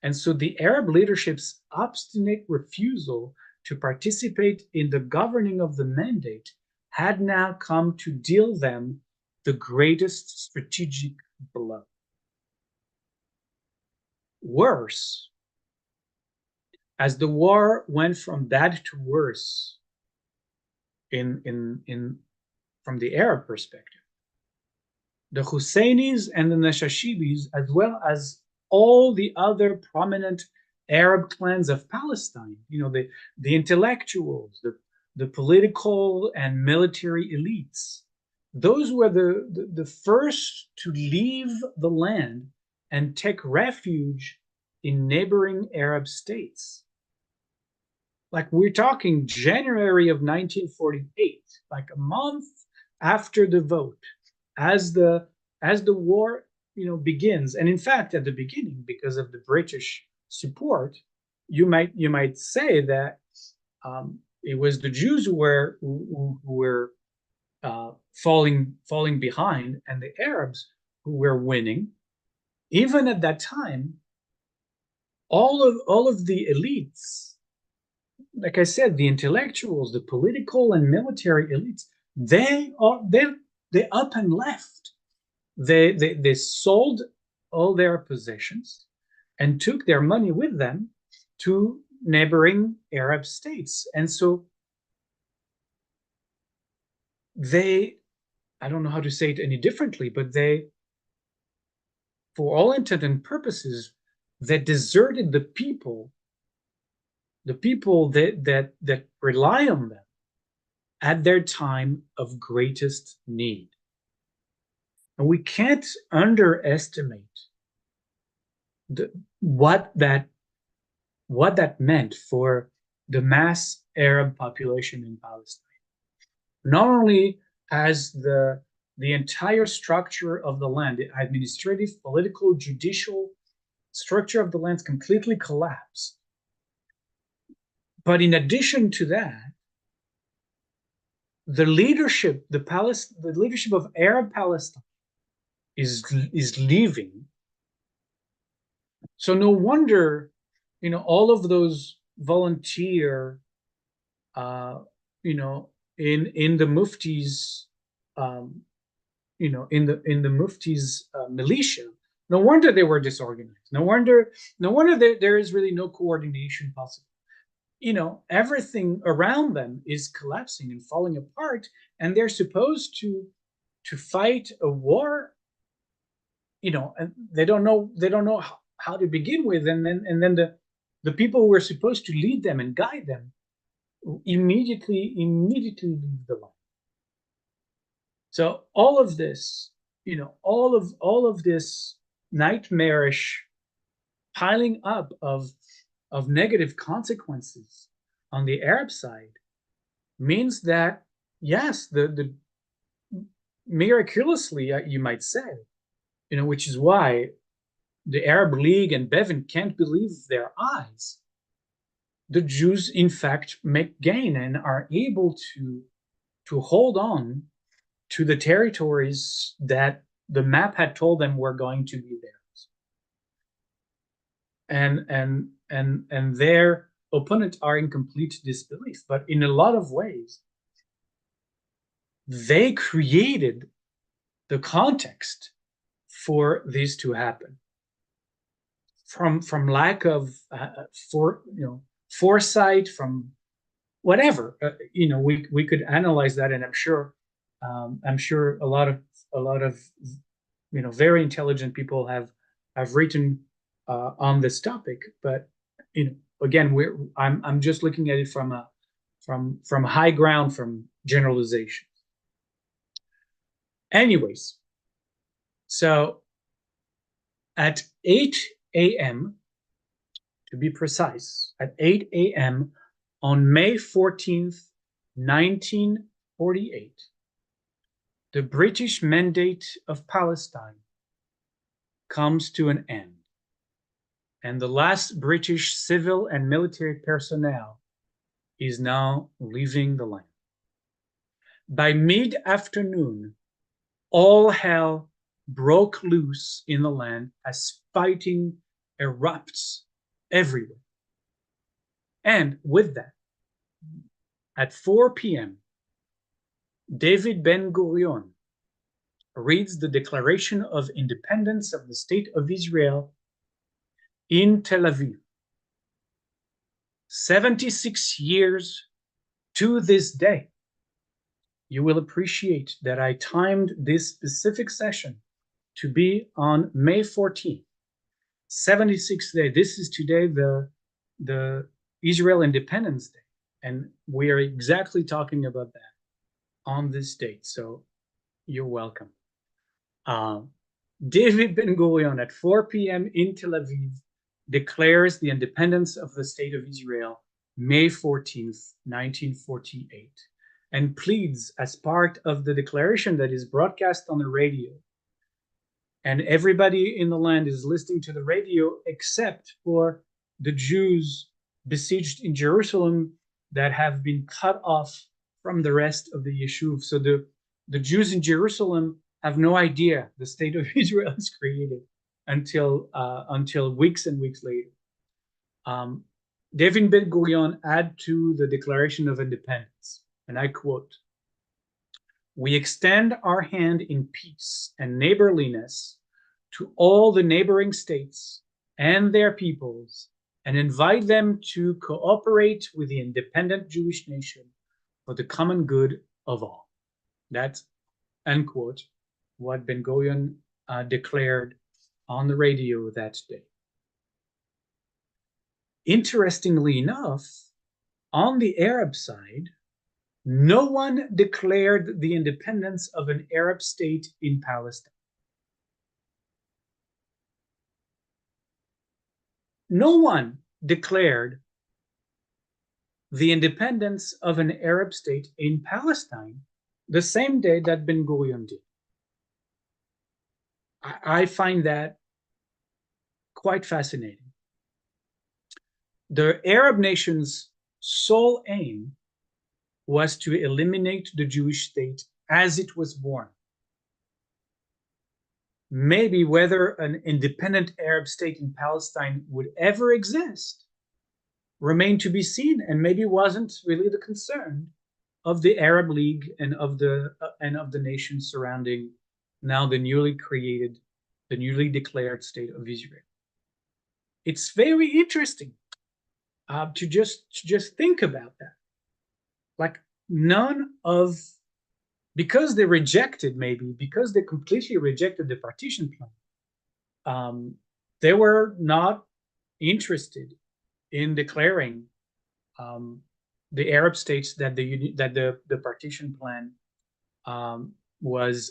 And so the Arab leadership's obstinate refusal to participate in the governing of the mandate had now come to deal them the greatest strategic blow. Worse, as the war went from bad to worse from the Arab perspective, the Husseinis and the Nashashibis, as well as all the other prominent Arab clans of Palestine, the intellectuals, the political and military elites, those were the first to leave the land and take refuge in neighboring Arab states. Like, we're talking January of 1948, like a month after the vote, as the war begins. And in fact, at the beginning, because of the British support, you might say that it was the Jews who were falling behind, and the Arabs who were winning. Even at that time, all of the elites, like I said, the intellectuals, the political and military elites, they up and left. They sold all their possessions, and took their money with them to neighboring Arab states. And so they, I don't know how to say it any differently, but they, for all intent and purposes, they deserted the people that rely on them at their time of greatest need. And we can't underestimate the, what that meant for the mass Arab population in Palestine. Not only has the entire structure of the land, the administrative, political, judicial structure of the land completely collapsed, but in addition to that, the leadership, the leadership of Arab Palestine is leaving. So no wonder, all of those volunteer, in the Mufti's, in the Mufti's militia. No wonder they were disorganized. No wonder there is really no coordination possible. Everything around them is collapsing and falling apart, and they're supposed to fight a war, and they don't know how to begin with, and then the people who are supposed to lead them and guide them immediately leave the line. So all of this, all of this nightmarish piling up of negative consequences on the Arab side means that, yes, the miraculously, you might say, which is why the Arab League and Bevin can't believe their eyes. The Jews, in fact, make gain and are able to hold on to the territories that the map had told them were going to be theirs. And their opponents are in complete disbelief. But in a lot of ways, they created the context for this to happen. From lack of foresight, from whatever, we could analyze that, and I'm sure a lot of very intelligent people have written on this topic. But again, I'm just looking at it from high ground, from generalization. Anyways, so at 8 a.m., to be precise, at 8 a.m. on May 14th, 1948, the British Mandate of Palestine comes to an end, and the last British civil and military personnel is now leaving the land. By mid-afternoon, all hell broke loose in the land as fighting erupts everywhere. And with that, at 4 p.m., David Ben-Gurion reads the Declaration of Independence of the State of Israel in Tel Aviv. 76 years to this day. You will appreciate that I timed this specific session to be on May 14th, 76th day. This is today the Israel Independence Day, and we are exactly talking about that on this date. So you're welcome. David Ben-Gurion at 4 p.m. in Tel Aviv declares the independence of the State of Israel, May 14th, 1948, and pleads as part of the declaration that is broadcast on the radio. And everybody in the land is listening to the radio except for the Jews besieged in Jerusalem that have been cut off from the rest of the Yeshuv. So the Jews in Jerusalem have no idea the State of Israel is created until weeks and weeks later. David Ben-Gurion add to the Declaration of Independence, and I quote, "We extend our hand in peace and neighborliness to all the neighboring states and their peoples and invite them to cooperate with the independent Jewish nation for the common good of all. That's, end quote, what Ben-Gurion declared on the radio that day. Interestingly enough, on the Arab side, no one declared the independence of an Arab state in Palestine. No one declared the independence of an Arab state in Palestine the same day that Ben-Gurion did. I find that quite fascinating. The Arab nation's sole aim was to eliminate the Jewish state as it was born. Maybe whether an independent Arab state in Palestine would ever exist remained to be seen, and maybe wasn't really the concern of the Arab League and of the nations surrounding now the newly created, the newly declared state of Israel. It's very interesting to just think about that. Like, because they rejected, maybe because they completely rejected the partition plan, they were not interested in declaring the Arab states that the partition plan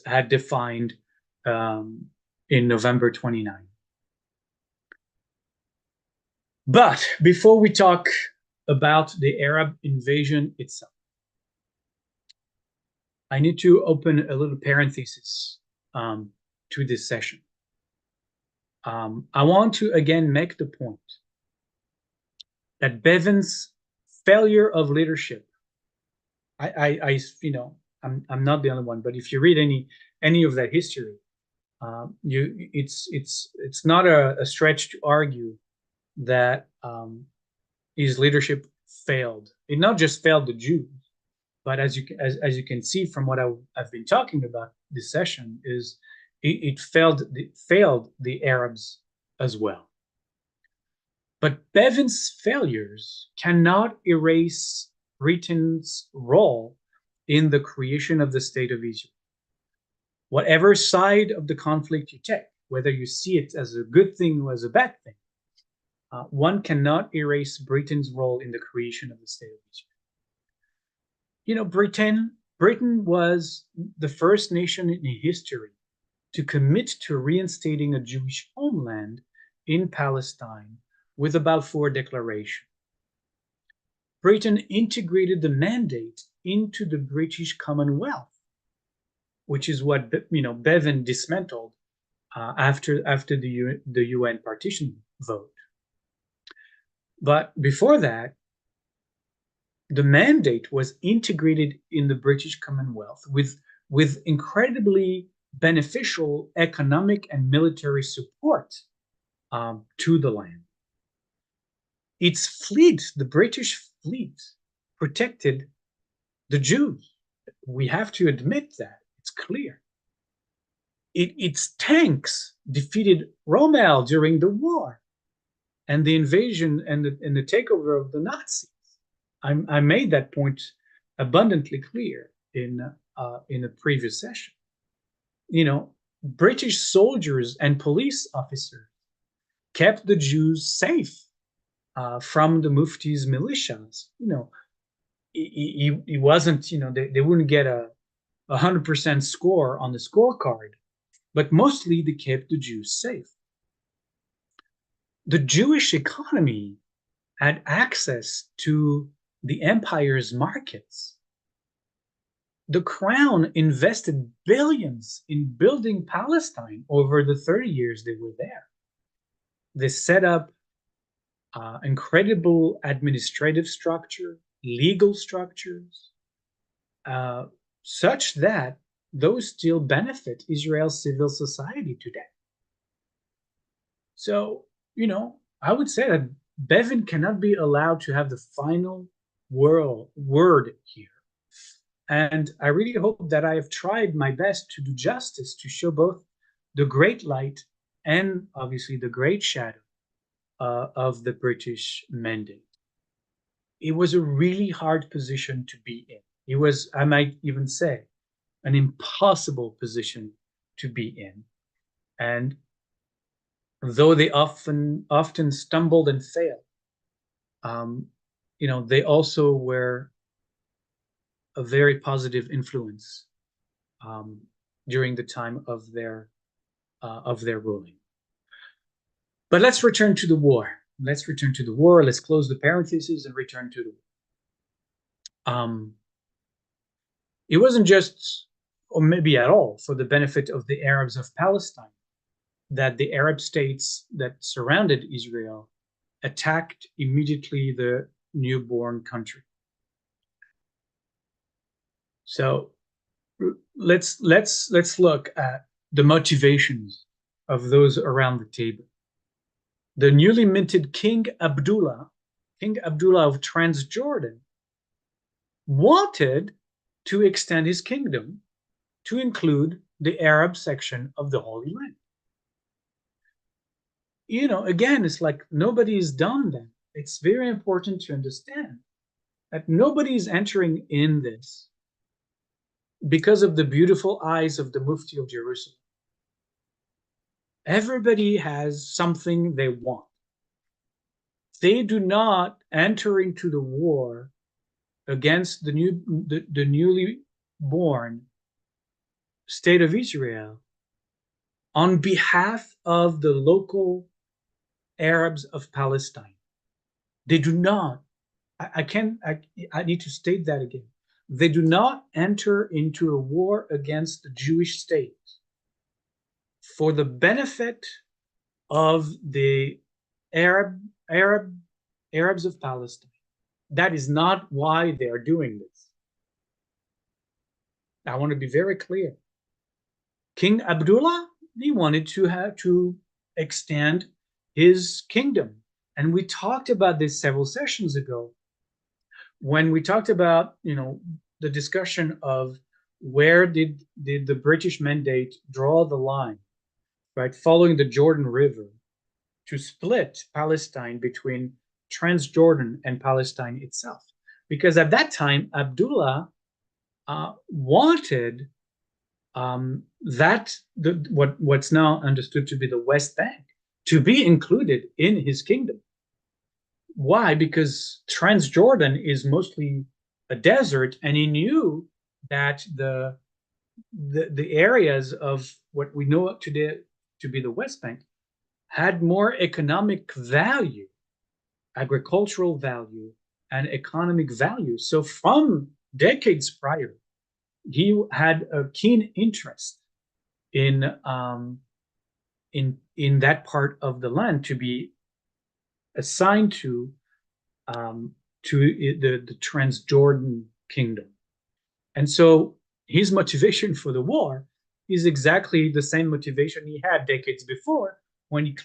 had defined in November 29. But before we talk about the Arab invasion itself, I need to open a little parenthesis to this session. I want to again make the point that Bevin's failure of leadership, I'm not the only one, but if you read any of that history, it's not a stretch to argue that his leadership failed. It not just failed the Jews, but as you can see from what I've been talking about this session, is it failed the Arabs as well. But Bevin's failures cannot erase Britain's role in the creation of the state of Israel. Whatever side of the conflict you take, whether you see it as a good thing or as a bad thing, one cannot erase Britain's role in the creation of the state of Israel. You know, Britain was the first nation in history to commit to reinstating a Jewish homeland in Palestine with the Balfour Declaration. Britain integrated the mandate into the British Commonwealth, which is what Bevin dismantled after the UN partition vote. But before that, the mandate was integrated in the British Commonwealth with incredibly beneficial economic and military support to the land. Its fleet, the British fleet, protected the Jews. We have to admit that. It's clear. Its tanks defeated Rommel during the war and the invasion and the takeover of the Nazis. I made that point abundantly clear in a previous session. You know, British soldiers and police officers kept the Jews safe from the Mufti's militias. You know, he wasn't. You know, they wouldn't get a 100% score on the scorecard, but mostly they kept the Jews safe. The Jewish economy had access to the empire's markets. The crown invested billions in building Palestine over the 30 years they were there. They set up incredible administrative structure, legal structures, such that those still benefit Israel's civil society today. So, you know, I would say that Bevin cannot be allowed to have the final word here. And I really hope that I have tried my best to do justice to show both the great light and obviously the great shadow of the British Mandate. It was a really hard position to be in. It was, I might even say, an impossible position to be in. And though they often stumbled and failed, um, they also were a very positive influence um, during the time of their ruling. But let's return to the war. Let's return to the war. Let's close the parentheses and return to the war. It wasn't just, or maybe at all, for the benefit of the Arabs of Palestine that the Arab states that surrounded Israel attacked immediately the newborn country. So let's look at the motivations of those around the table. The newly minted King Abdullah of Transjordan, wanted to extend his kingdom to include the Arab section of the Holy Land. Again, it's like nobody's done that. It's very important to understand that nobody's entering in this because of the beautiful eyes of the Mufti of Jerusalem. Everybody has something they want. They do not enter into the war against the newly born state of Israel on behalf of the local Arabs of Palestine. They do not. I need to state that again. They do not enter into a war against the Jewish state for the benefit of the Arabs of Palestine. That is not why they are doing this. I want to be very clear. King Abdullah, he wanted to extend his kingdom. And we talked about this several sessions ago when we talked about, the discussion of where did the British Mandate draw the line, right, following the Jordan River to split Palestine between Transjordan and Palestine itself. Because at that time, Abdullah wanted what's now understood to be the West Bank to be included in his kingdom. Why? Because Transjordan is mostly a desert, and he knew that the areas of what we know today to be the West Bank had more economic value, agricultural value, and economic value. So from decades prior, he had a keen interest in that part of the land to be assigned to the Transjordan kingdom. And so his motivation for the war is exactly the same motivation he had decades before when he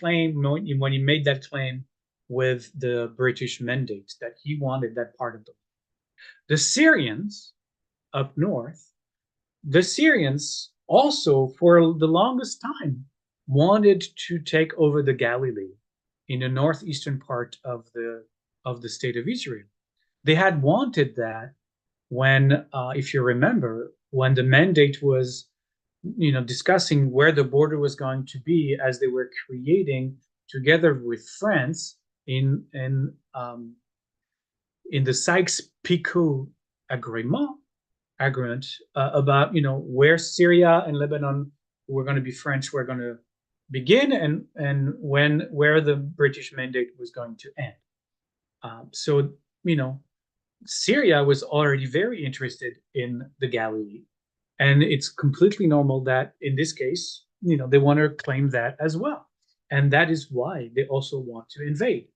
made that claim with the British Mandate, that he wanted that part of the land. The Syrians up north, the Syrians also for the longest time wanted to take over the Galilee in the northeastern part of the state of Israel. They had wanted that when, if you remember, when the Mandate was, discussing where the border was going to be, as they were creating together with France in the Sykes-Picot agreement about where Syria and Lebanon were going to be French, were going to begin, and where the British Mandate was going to end. So Syria was already very interested in the Galilee, and it's completely normal that in this case, they want to claim that as well, and that is why they also want to invade.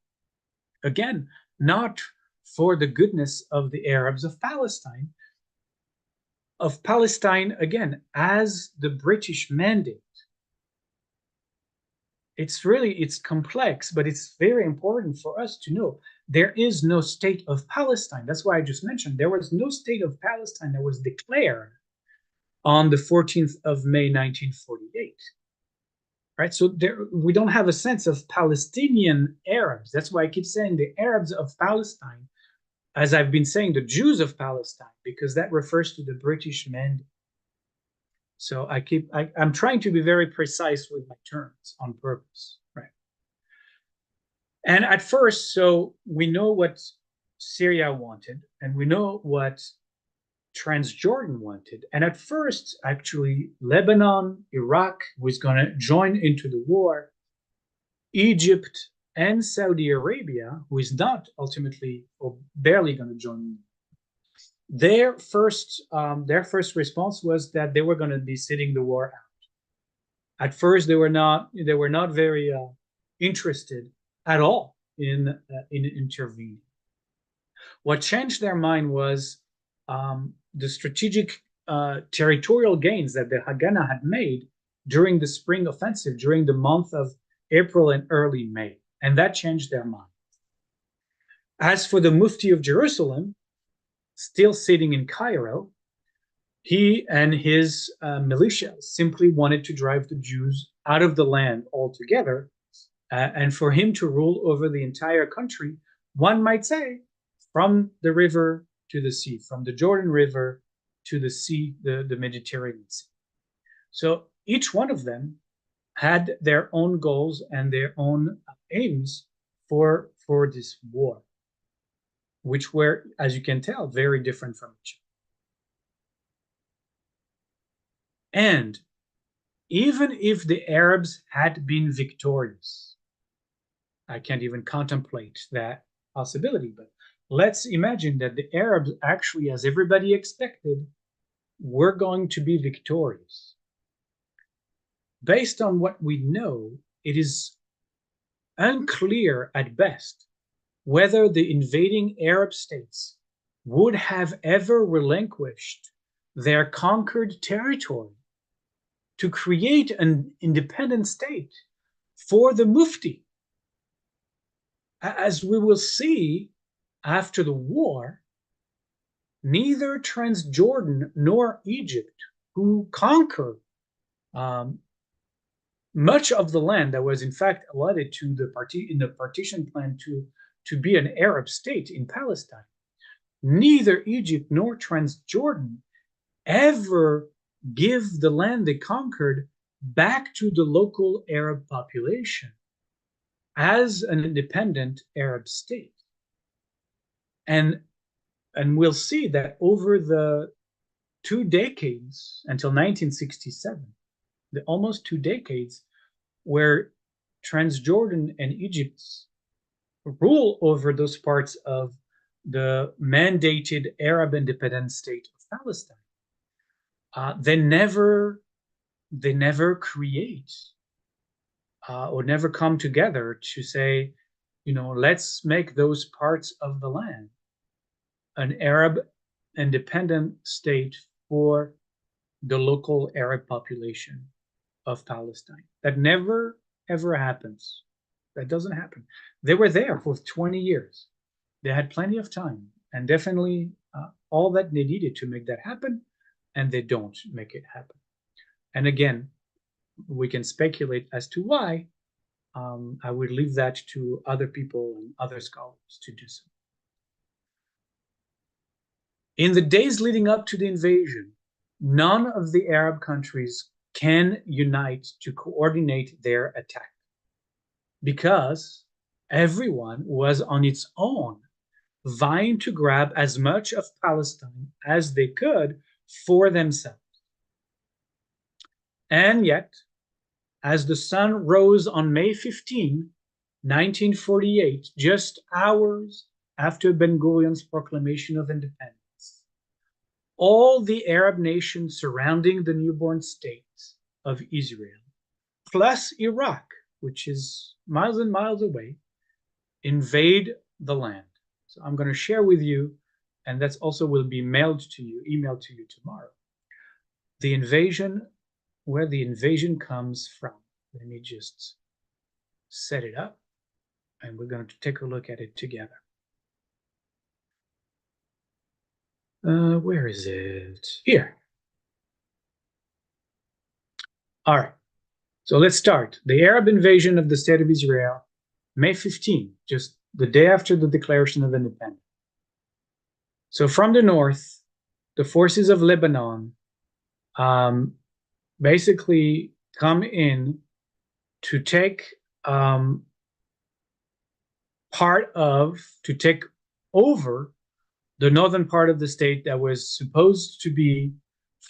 Again, not for the goodness of the Arabs of Palestine, again, as the British Mandate. It's complex, but it's very important for us to know there is no state of Palestine. That's why I just mentioned there was no state of Palestine that was declared on the 14th of May, 1948. right? So we don't have a sense of Palestinian Arabs. That's why I keep saying the Arabs of Palestine, as I've been saying, the Jews of Palestine, because that refers to the British mandate. So I'm trying to be very precise with my terms on purpose, right? And at first, so we know what Syria wanted, and we know what Transjordan wanted. And at first, actually, Lebanon, Iraq was going to join into the war. Egypt and Saudi Arabia, who is not ultimately or barely going to join, their first response was that they were going to be sitting the war out. At first, they were not very interested at all in intervening. What changed their mind was the strategic territorial gains that the Haganah had made during the spring offensive, during the month of April and early May. And that changed their mind. As for the Mufti of Jerusalem, still sitting in Cairo, he and his militia simply wanted to drive the Jews out of the land altogether, and for him to rule over the entire country, one might say, from the river to the sea, from the Jordan River to the sea, the Mediterranean Sea. So each one of them had their own goals and their own aims for this war, which were, as you can tell, very different from each other. And even if the Arabs had been victorious, I can't even contemplate that possibility, but let's imagine that the Arabs actually, as everybody expected, were going to be victorious. Based on what we know, it is unclear at best whether the invading Arab states would have ever relinquished their conquered territory to create an independent state for the Mufti. As we will see after the war, neither Transjordan nor Egypt, who conquered much of the land that was in fact allotted to in the partition plan to be an Arab state in Palestine, neither Egypt nor Transjordan ever give the land they conquered back to the local Arab population as an independent Arab state. And we'll see that over the 2 decades until 1967, the almost 2 decades where Transjordan and Egypt's rule over those parts of the mandated Arab independent state of Palestine, they never create or never come together to say, let's make those parts of the land an Arab independent state for the local Arab population of Palestine. That never, ever happens. That doesn't happen. They were there for 20 years. They had plenty of time and definitely all that they needed to make that happen, and they don't make it happen. And again, we can speculate as to why. I would leave that to other people and other scholars to do so. In the days leading up to the invasion, none of the Arab countries can unite to coordinate their attack because everyone was on its own, vying to grab as much of Palestine as they could for themselves. And yet, as the sun rose on May 15, 1948, just hours after Ben Gurion's proclamation of independence, all the Arab nations surrounding the newborn state of Israel, plus Iraq, which is miles and miles away, invade the land. So I'm going to share with you, and that's also will be emailed to you tomorrow, the invasion, where the invasion comes from. Let me just set it up, and we're going to take a look at it together. Where is it? Here. All right. So let's start. The Arab invasion of the state of Israel, May 15, just the day after the Declaration of Independence. So from the north, the forces of Lebanon um, basically come in to take um, to take over the northern part of the state that was supposed to be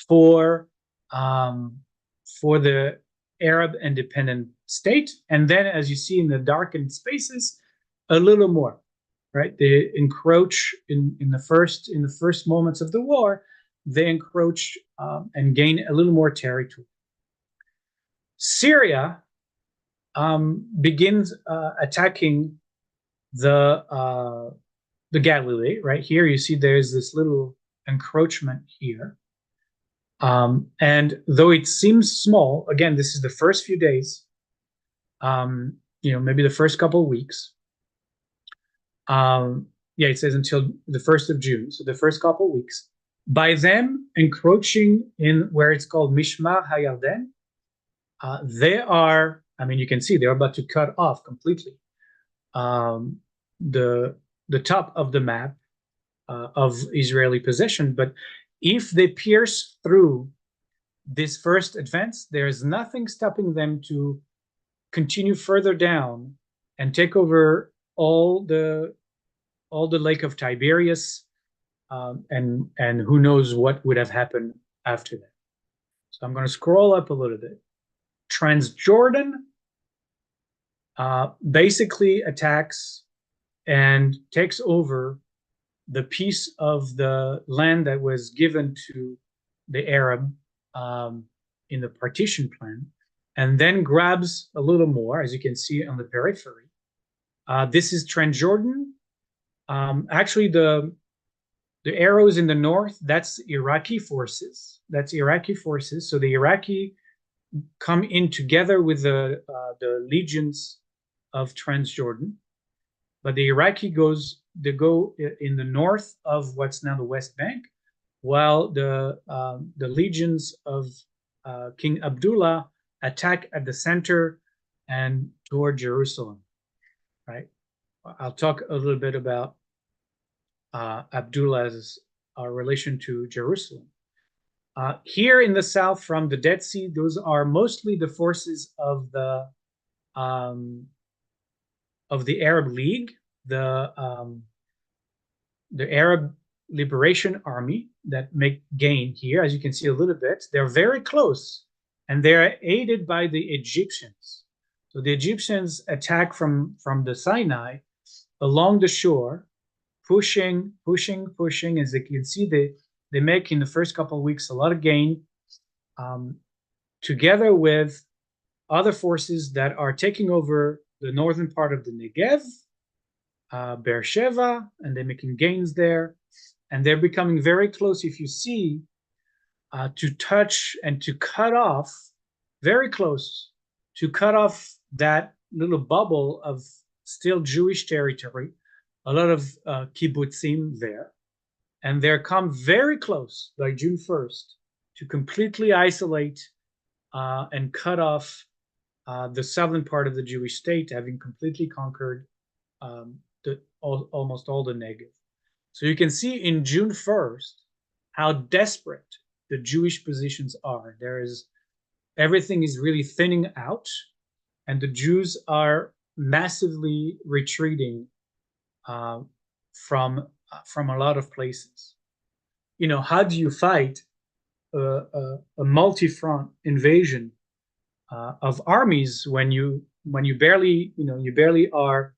for um, for the Arab independent state, and then, as you see in the darkened spaces, a little more. Right, they encroach in the first moments of the war. They encroach and gain a little more territory. Syria begins attacking the the Galilee. Right here, you see there's this little encroachment here. And though it seems small, again, this is the first few days, maybe the first couple of weeks. Yeah, it says until the 1st of June, so the first couple of weeks. By them encroaching in where it's called Mishmar HaYarden, they are, I mean, you can see they're about to cut off completely the top of the map of Israeli possession. But if they pierce through this first advance, there's nothing stopping them to continue further down and take over all the Lake of Tiberias, and who knows what would have happened after that. So I'm going to scroll up a little bit. Transjordan basically attacks and takes over the piece of the land that was given to the Arab in the partition plan, and then grabs a little more, as you can see on the periphery. This is Transjordan. Actually, the arrows in the north, that's Iraqi forces. That's Iraqi forces. So the Iraqi come in together with the legions of Transjordan, but the Iraqi they go in the north of what's now the West Bank, while the legions of King Abdullah attack at the center and toward Jerusalem. Right. I'll talk a little bit about Abdullah's relation to Jerusalem. Here in the south, from the Dead Sea, those are mostly the forces of the Arab League, the Arab Liberation Army that make gain here. As you can see a little bit, they're very close, and they're aided by the Egyptians. So the Egyptians attack from the Sinai along the shore, pushing. As you can see, they make in the first couple of weeks a lot of gain, together with other forces that are taking over the northern part of the Negev, Beersheba, and they're making gains there, and they're becoming very close. If you see, to touch and to cut off, very close, to cut off that little bubble of still Jewish territory, a lot of kibbutzim there, and they're come very close by June 1st to completely isolate and cut off the southern part of the Jewish state, having completely conquered almost all the Negev. So you can see in June 1st how desperate the Jewish positions are. Everything is really thinning out, and the Jews are massively retreating from a lot of places. How do you fight a multi-front invasion of armies when you barely are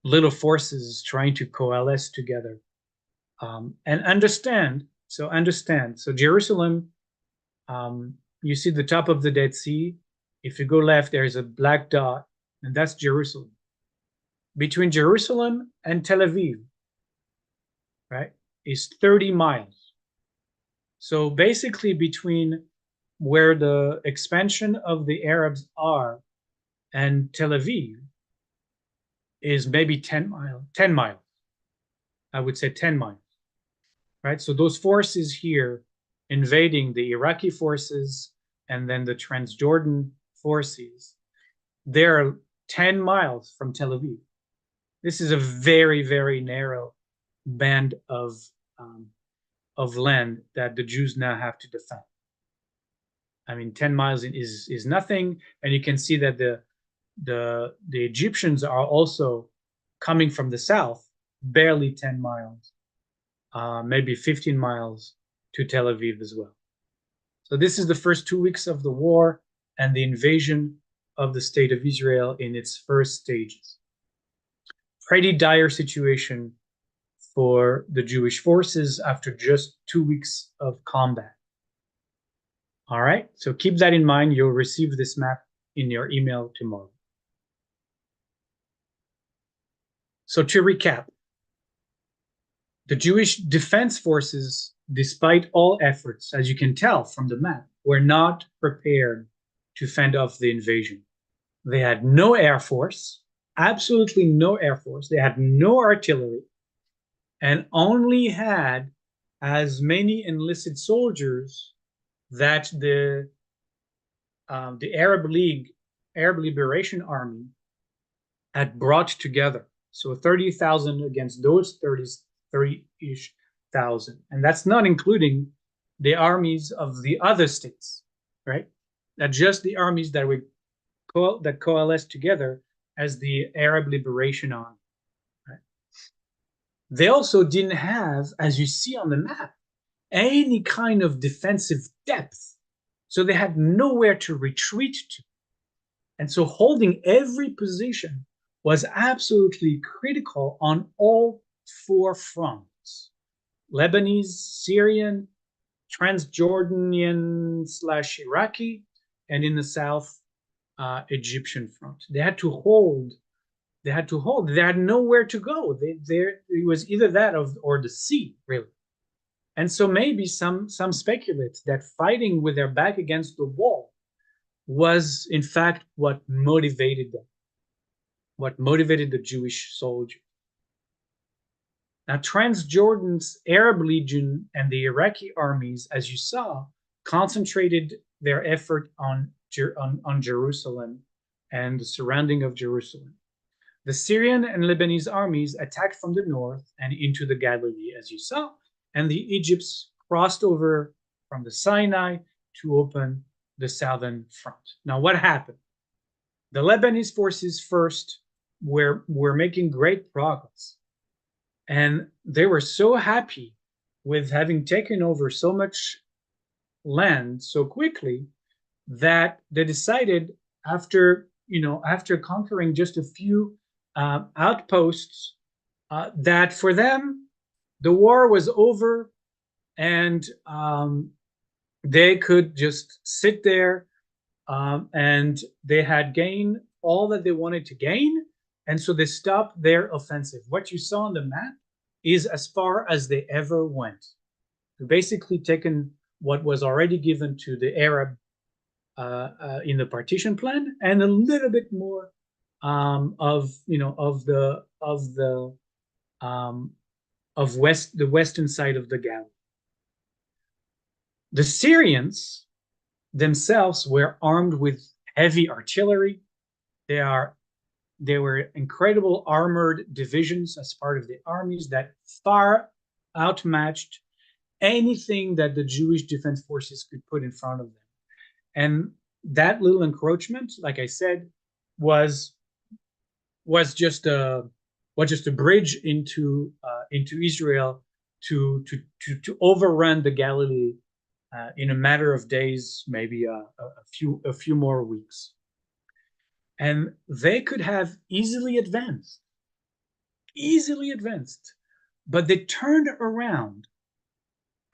little forces trying to coalesce together? And understand. So Jerusalem, you see the top of the Dead Sea. If you go left, there's a black dot, and that's Jerusalem. Between Jerusalem and Tel Aviv, right, is 30 miles. So basically, between where the expansion of the Arabs are and Tel Aviv is maybe 10 miles. I would say 10 miles. Right? So those forces here invading the Iraqi forces and then the Transjordan forces, they're 10 miles from Tel Aviv. This is a very, very narrow band of land that the Jews now have to defend. I mean, 10 miles is nothing, and you can see that the Egyptians are also coming from the south, barely 10 miles, maybe 15 miles to Tel Aviv as well. So this is the first 2 weeks of the war and the invasion of the state of Israel in its first stages. Pretty dire situation for the Jewish forces after just 2 weeks of combat. All right, so keep that in mind. You'll receive this map in your email tomorrow. So to recap, the Jewish defense forces, despite all efforts, as you can tell from the map, were not prepared to fend off the invasion. They had no air force, absolutely no air force. They had no artillery, and only had as many enlisted soldiers that the Arab League, Arab Liberation Army, had brought together. So 30,000 against those 30-ish thousand. And that's not including the armies of the other states, right? That's just the armies that that coalesced together as the Arab Liberation Army. Right? They also didn't have, as you see on the map, any kind of defensive depth. So they had nowhere to retreat to. And so holding every position was absolutely critical on all four fronts: Lebanese, Syrian, Transjordanian / Iraqi, and in the south, Egyptian front. They had to hold. They had nowhere to go. It was either that or the sea, really. And so maybe some speculate that fighting with their back against the wall was, in fact, what motivated them, what motivated the Jewish soldiers. Now, Transjordan's Arab Legion and the Iraqi armies, as you saw, concentrated their effort on Jerusalem and the surrounding of Jerusalem. The Syrian and Lebanese armies attacked from the north and into the Galilee, as you saw, and the Egypts crossed over from the Sinai to open the southern front. Now, what happened? The Lebanese forces first were making great progress, and they were so happy with having taken over so much land so quickly that they decided, after conquering just a few outposts, that for them the war was over, and they could just sit there, and they had gained all that they wanted to gain, and so they stopped their offensive. What you saw on the map is as far as they ever went. They've basically taken what was already given to the Arab in the partition plan, and a little bit more of the western side of the Galilee. The Syrians themselves were armed with heavy artillery. They were incredible armored divisions as part of the armies that far outmatched anything that the Jewish defense forces could put in front of them. And that little encroachment, like I said, was just a bridge into Israel to overrun the Galilee in a matter of days, maybe a few more weeks. And they could have easily advanced, but they turned around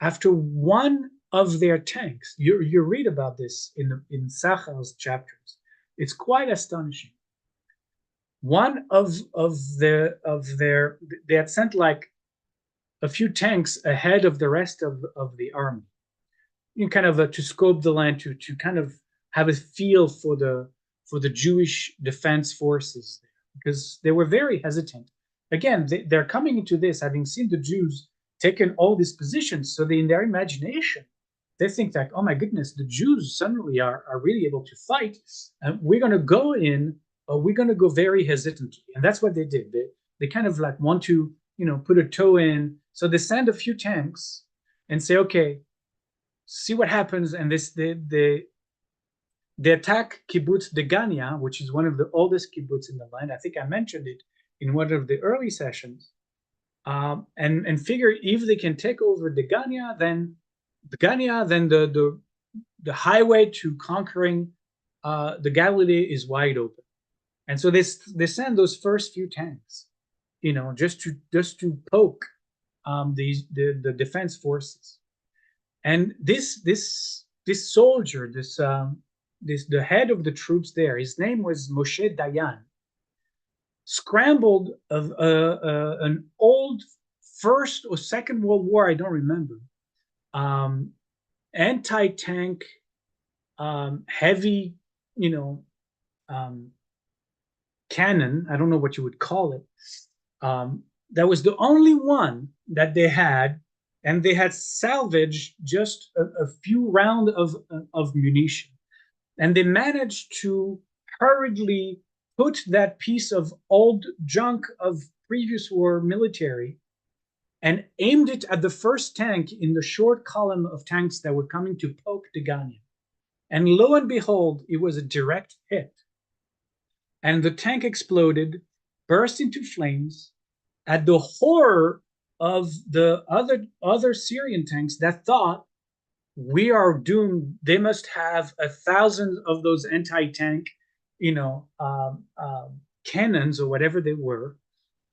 after one of their tanks. You read about this in Sachar's chapters. It's quite astonishing. One of their they had sent like a few tanks ahead of the rest of the army, kind of to scope the land, to kind of have a feel for the Jewish defense forces there, because they were very hesitant. Again, they're coming into this having seen the Jews taken all these positions, so in their imagination, they think that, oh my goodness, the Jews suddenly are really able to fight, and we're going to go in, we're going to go very hesitantly. And that's what they did. They kind of like want to, put a toe in. So they send a few tanks and say, okay, see what happens. And they attack kibbutz Degania, which is one of the oldest kibbutz in the land. I think I mentioned it in one of the early sessions. And figure if they can take over Degania, then the highway to conquering the Galilee is wide open. And so they send those first few tanks, just to poke the defense forces. And this soldier, the head of the troops there, his name was Moshe Dayan, scrambled of an old First or Second World War, I don't remember, anti-tank, heavy, cannon. I don't know what you would call it. That was the only one that they had, and they had salvaged just a few rounds of munition. And they managed to hurriedly put that piece of old junk of previous war military and aimed it at the first tank in the short column of tanks that were coming to poke Degania. And lo and behold, it was a direct hit. And the tank exploded, burst into flames, at the horror of the other Syrian tanks that thought, we are doomed. They must have 1,000 of those anti-tank, cannons or whatever they were,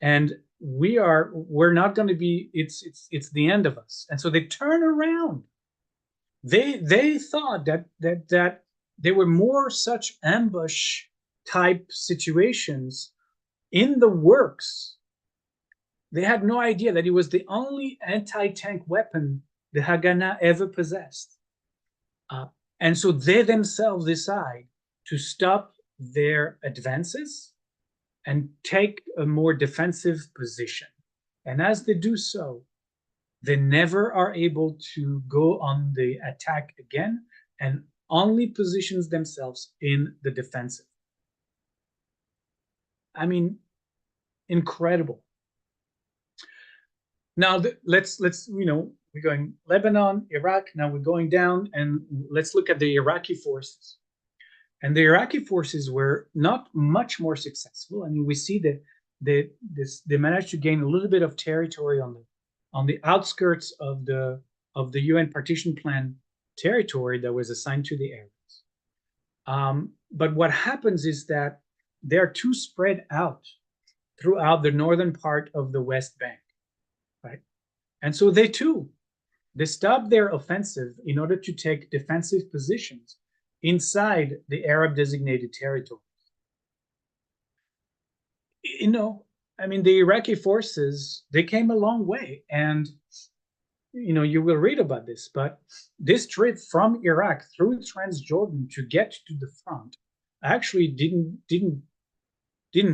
and we're not going to be. It's the end of us. And so they turn around. They thought that there were more such ambush type situations in the works. They had no idea that it was the only anti-tank weapon the Haganah ever possessed. And so they themselves decide to stop their advances and take a more defensive position. And as they do so, they never are able to go on the attack again, and only positions themselves in the defensive. I mean, incredible. Now let's we're going Lebanon, Iraq. Now we're going down, and let's look at the Iraqi forces. And the Iraqi forces were not much more successful. I mean, we see that they managed to gain a little bit of territory on the outskirts of the UN partition plan territory that was assigned to the Arabs. But what happens is that they're too spread out throughout the northern part of the West Bank, right? And so they stopped their offensive in order to take defensive positions inside the Arab designated territories. I mean, the Iraqi forces, they came a long way, and you will read about this, but this trip from Iraq through Transjordan to get to the front actually didn't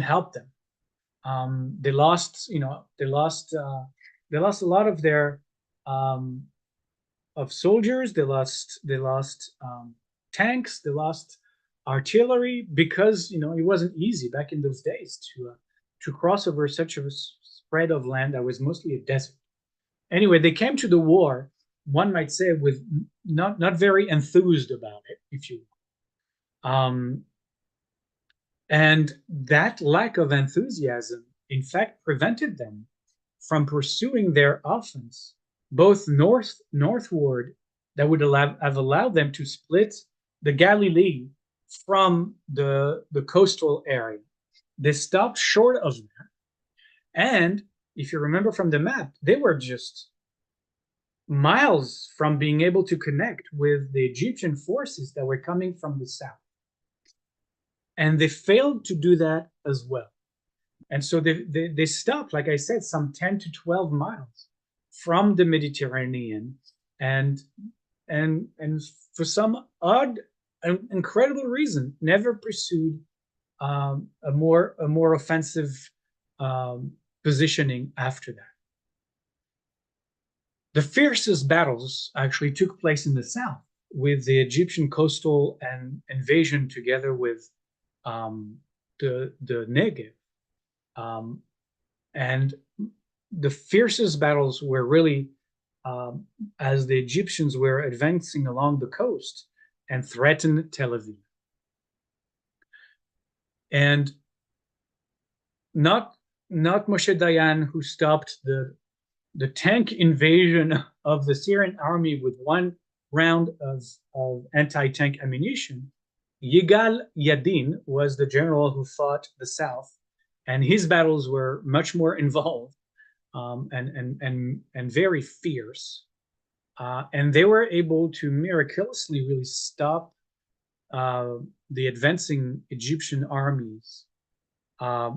help them. They lost a lot of their of soldiers. They lost tanks. They lost artillery, because it wasn't easy back in those days to cross over such a spread of land that was mostly a desert. Anyway, they came to the war, one might say, with not very enthused about it, if you will. And that lack of enthusiasm, in fact, prevented them from pursuing their offense, both northward, that would have allowed them to split the Galilee from the coastal area. They stopped short of that. And if you remember from the map, they were just miles from being able to connect with the Egyptian forces that were coming from the south. And they failed to do that as well. And so they stopped, like I said, some 10 to 12 miles from the Mediterranean, and for some odd and incredible reason, never pursued a more offensive positioning after that. The fiercest battles actually took place in the south, with the Egyptian coastal and invasion together with the Negev. Um, and the fiercest battles were really um, as the Egyptians were advancing along the coast and threatened Tel Aviv. And not not Moshe Dayan, who stopped the tank invasion of the Syrian army with one round of anti-tank ammunition. Yigal Yadin was the general who fought the south, and his battles were much more involved and very fierce. And they were able to miraculously really stop uh, the advancing Egyptian armies uh,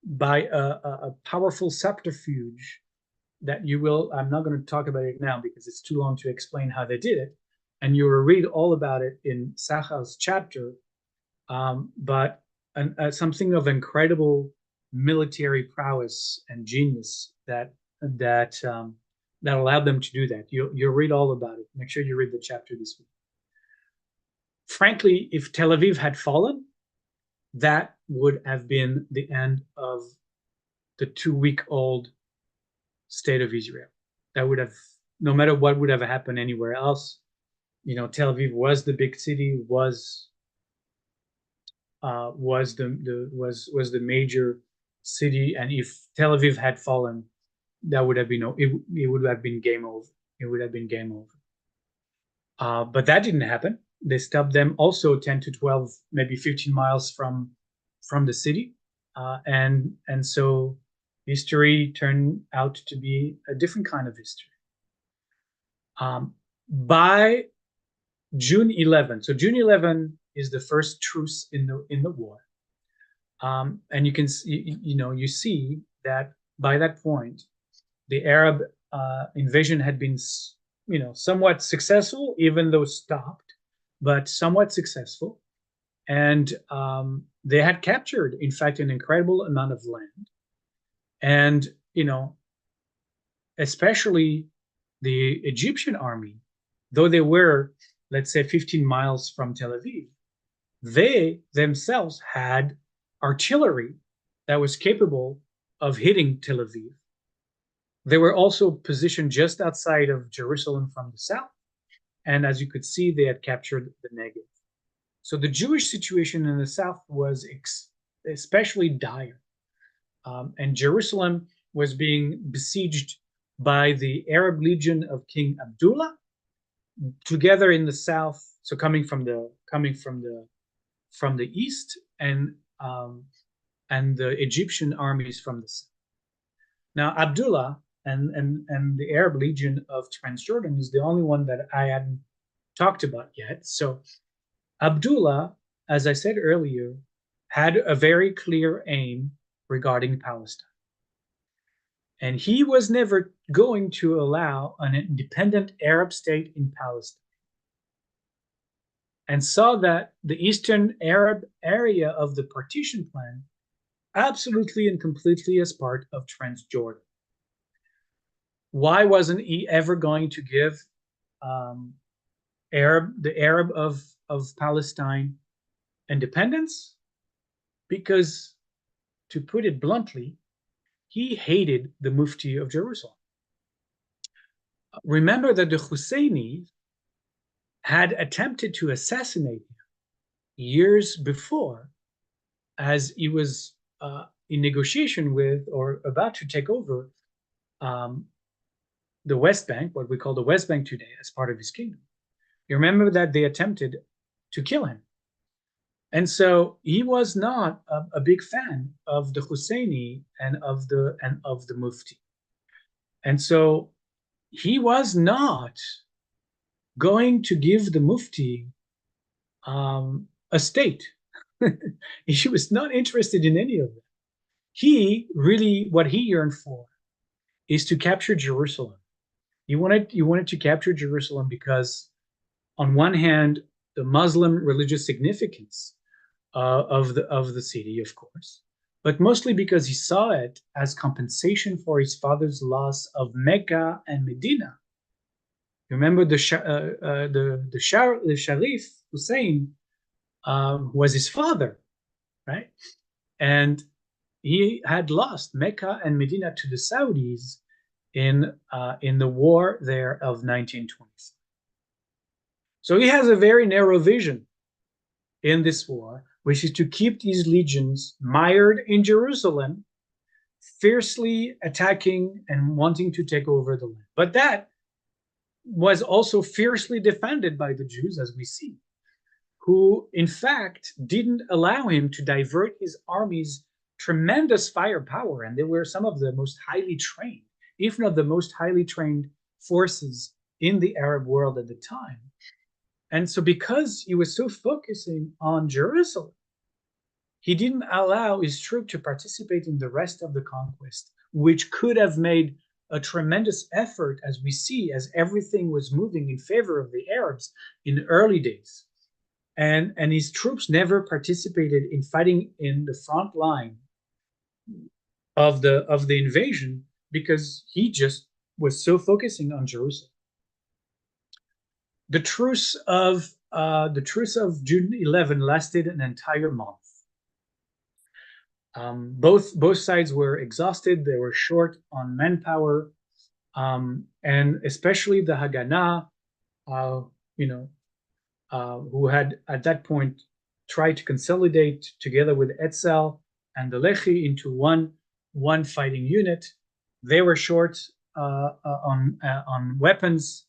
by a powerful subterfuge that you will, I'm not going to talk about it now because it's too long to explain how they did it. And you will read all about it in Sachar's chapter. But something of incredible military prowess and genius that allowed them to do that. You'll read all about it. Make sure you read the chapter this week. Frankly, if Tel Aviv had fallen, that would have been the end of the 2-week-old state of Israel. That would have, no matter what would have happened anywhere else, Tel Aviv was the big city, was the major city, and if Tel Aviv had fallen, that would have been it would have been game over. It would have been game over. But that didn't happen. They stopped them also 10 to 12, maybe 15 miles from the city, and so history turned out to be a different kind of history. By June 11, so June 11 is the first truce in the war, and you can you see that by that point the Arab invasion had been somewhat successful, even though stopped, but somewhat successful, and they had captured, in fact, an incredible amount of land, and especially the Egyptian army, though they were, let's say, 15 miles from Tel Aviv, they themselves had artillery that was capable of hitting Tel Aviv. They were also positioned just outside of Jerusalem from the south, and as you could see, they had captured the Negev. So the Jewish situation in the south was especially dire, and Jerusalem was being besieged by the Arab Legion of King Abdullah, together in the south, so coming from the east, and the Egyptian armies from the south. Now Abdullah and the Arab Legion of Transjordan is the only one that I hadn't talked about yet. So Abdullah, as I said earlier, had a very clear aim regarding Palestine. And he was never going to allow an independent Arab state in Palestine, and saw that the Eastern Arab area of the partition plan absolutely and completely as part of Transjordan. Why wasn't he ever going to give the Arab of Palestine independence? Because, to put it bluntly, he hated the Mufti of Jerusalem. Remember that the Husseinis had attempted to assassinate him years before, as he was in negotiation with, or about to take over, the West Bank, what we call the West Bank today, as part of his kingdom. You remember that they attempted to kill him. And so he was not a big fan of the Husseini and of the Mufti. And so he was not going to give the Mufti a state. He was not interested in any of it. What he yearned for is to capture Jerusalem. He wanted to capture Jerusalem because, on one hand, the Muslim religious significance of the city, of course, but mostly because he saw it as compensation for his father's loss of Mecca and Medina. Remember the Sharif Hussein was his father, right? And he had lost Mecca and Medina to the Saudis in the war there of 1920. So he has a very narrow vision in this war, which is to keep these legions mired in Jerusalem, fiercely attacking and wanting to take over the land. But that was also fiercely defended by the Jews, as we see, who in fact didn't allow him to divert his army's tremendous firepower. And they were some of the most highly trained, if not the most highly trained forces in the Arab world at the time. And so because he was so focusing on Jerusalem, he didn't allow his troop to participate in the rest of the conquest, which could have made a tremendous effort, as we see, as everything was moving in favor of the Arabs in the early days. And his troops never participated in fighting in the front line of the invasion because he just was so focusing on Jerusalem. The truce of June 11 lasted an entire month. Both sides were exhausted. They were short on manpower, and especially the Haganah, who had at that point tried to consolidate together with Etzel and the Lehi into one fighting unit. They were short on weapons.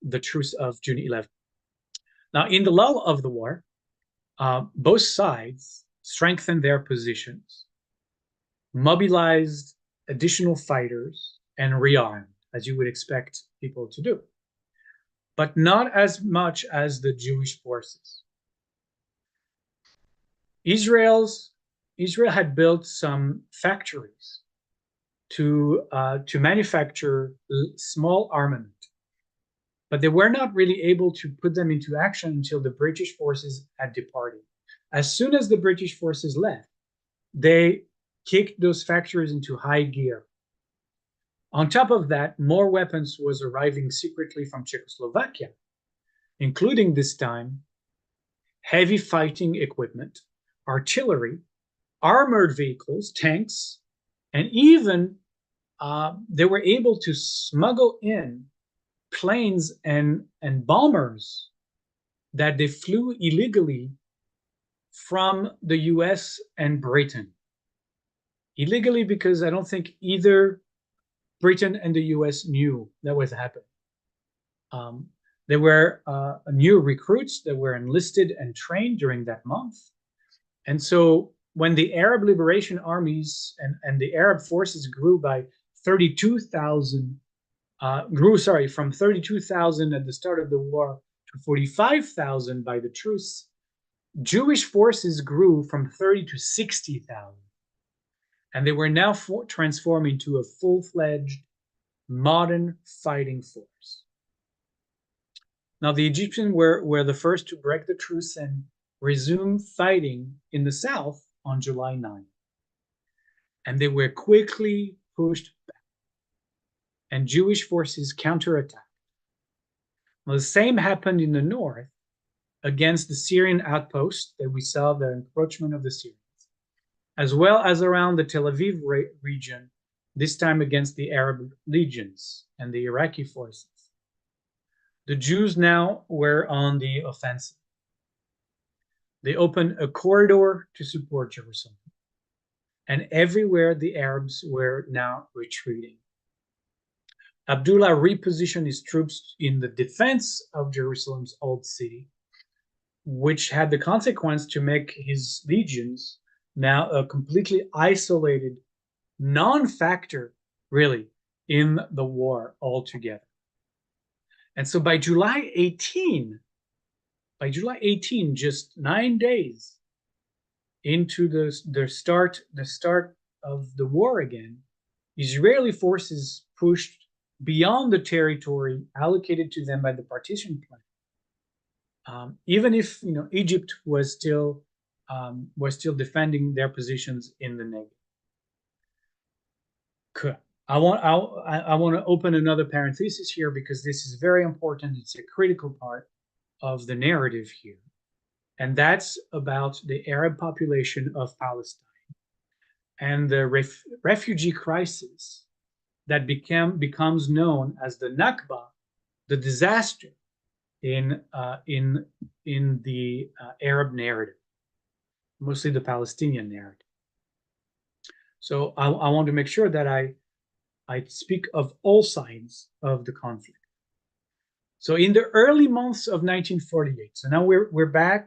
The truce of June 11. Now, in the lull of the war, both sides strengthened their positions, mobilized additional fighters, and rearmed, as you would expect people to do, but not as much as the Jewish forces. Israel had built some factories to manufacture small armament, but they were not really able to put them into action until the British forces had departed. As soon as the British forces left, they kicked those factories into high gear. On top of that, more weapons was arriving secretly from Czechoslovakia, including this time heavy fighting equipment, artillery, armored vehicles, tanks, and even they were able to smuggle in planes and bombers that they flew illegally from the US and Britain. Illegally because I don't think either Britain and the US knew that was happening. There were new recruits that were enlisted and trained during that month. And so when the Arab liberation armies and the Arab forces grew by 32,000, from 32,000 at the start of the war to 45,000 by the truce, Jewish forces grew from 30 to 60,000. And they were now transformed into a full-fledged modern fighting force. Now, the Egyptians were the first to break the truce and resume fighting in the south on July 9. And they were quickly pushed back, and Jewish forces counterattacked. Well, the same happened in the north against the Syrian outposts that we saw the encroachment of the Syrians, as well as around the Tel Aviv region, this time against the Arab legions and the Iraqi forces. The Jews now were on the offensive. They opened a corridor to support Jerusalem. And everywhere the Arabs were now retreating. Abdullah repositioned his troops in the defense of Jerusalem's old city, which had the consequence to make his legions now a completely isolated non-factor, really, in the war altogether. And so by July 18, just 9 days into the start of the war again, Israeli forces pushed beyond the territory allocated to them by the partition plan. Even if Egypt was still defending their positions in the Negev. I want to open another parenthesis here because this is very important. It's a critical part of the narrative here, and that's about the Arab population of Palestine and the refugee crisis that becomes known as the Nakba, the disaster in the Arab narrative, mostly the Palestinian narrative. So I want to make sure that I speak of all sides of the conflict. So in the early months of 1948, so now we're back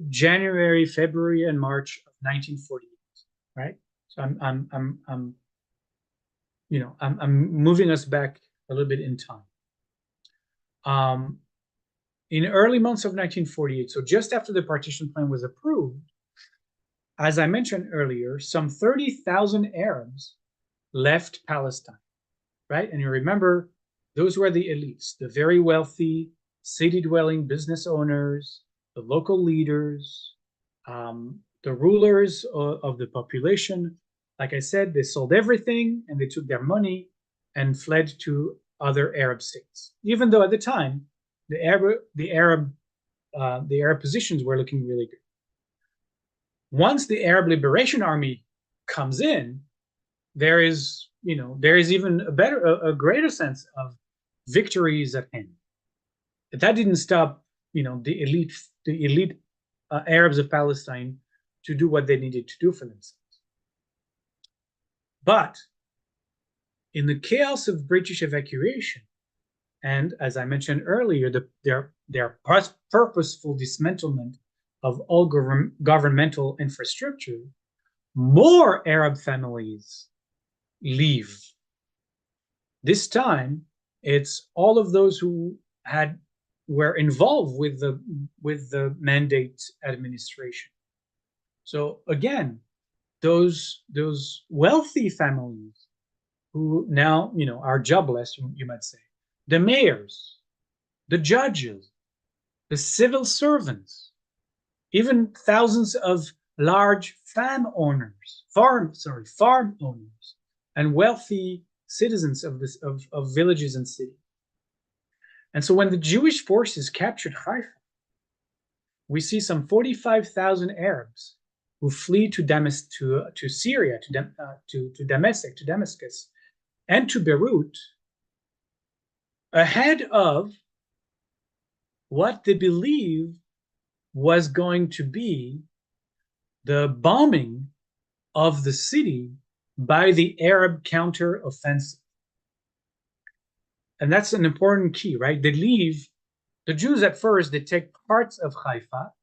January, February, and March of 1948, right? So I'm moving us back a little bit in time. In early months of 1948, so just after the partition plan was approved, as I mentioned earlier, some 30,000 Arabs left Palestine, right? And you remember, those were the elites, the very wealthy, city-dwelling business owners, the local leaders, the rulers of the population. Like I said, they sold everything and they took their money and fled to other Arab states. Even though at the time, the Arab positions were looking really good. Once the Arab Liberation Army comes in, there is even a greater sense of victories at hand. But that didn't stop, the elite Arabs of Palestine to do what they needed to do for themselves. But in the chaos of British evacuation, and as I mentioned earlier, their purposeful dismantlement of all governmental infrastructure, more Arab families leave. This time, it's all of those who were involved with the Mandate administration. So again, those wealthy families who now are jobless, you might say, the mayors, the judges, the civil servants, even thousands of large farm owners, and wealthy citizens of villages and cities. And so when the Jewish forces captured Haifa, we see some 45,000 Arabs who flee to Syria, to Damascus, and to Beirut, ahead of what they believe was going to be the bombing of the city by the Arab counter-offensive. And that's an important key, right? The Jews at first, they take parts of Haifa,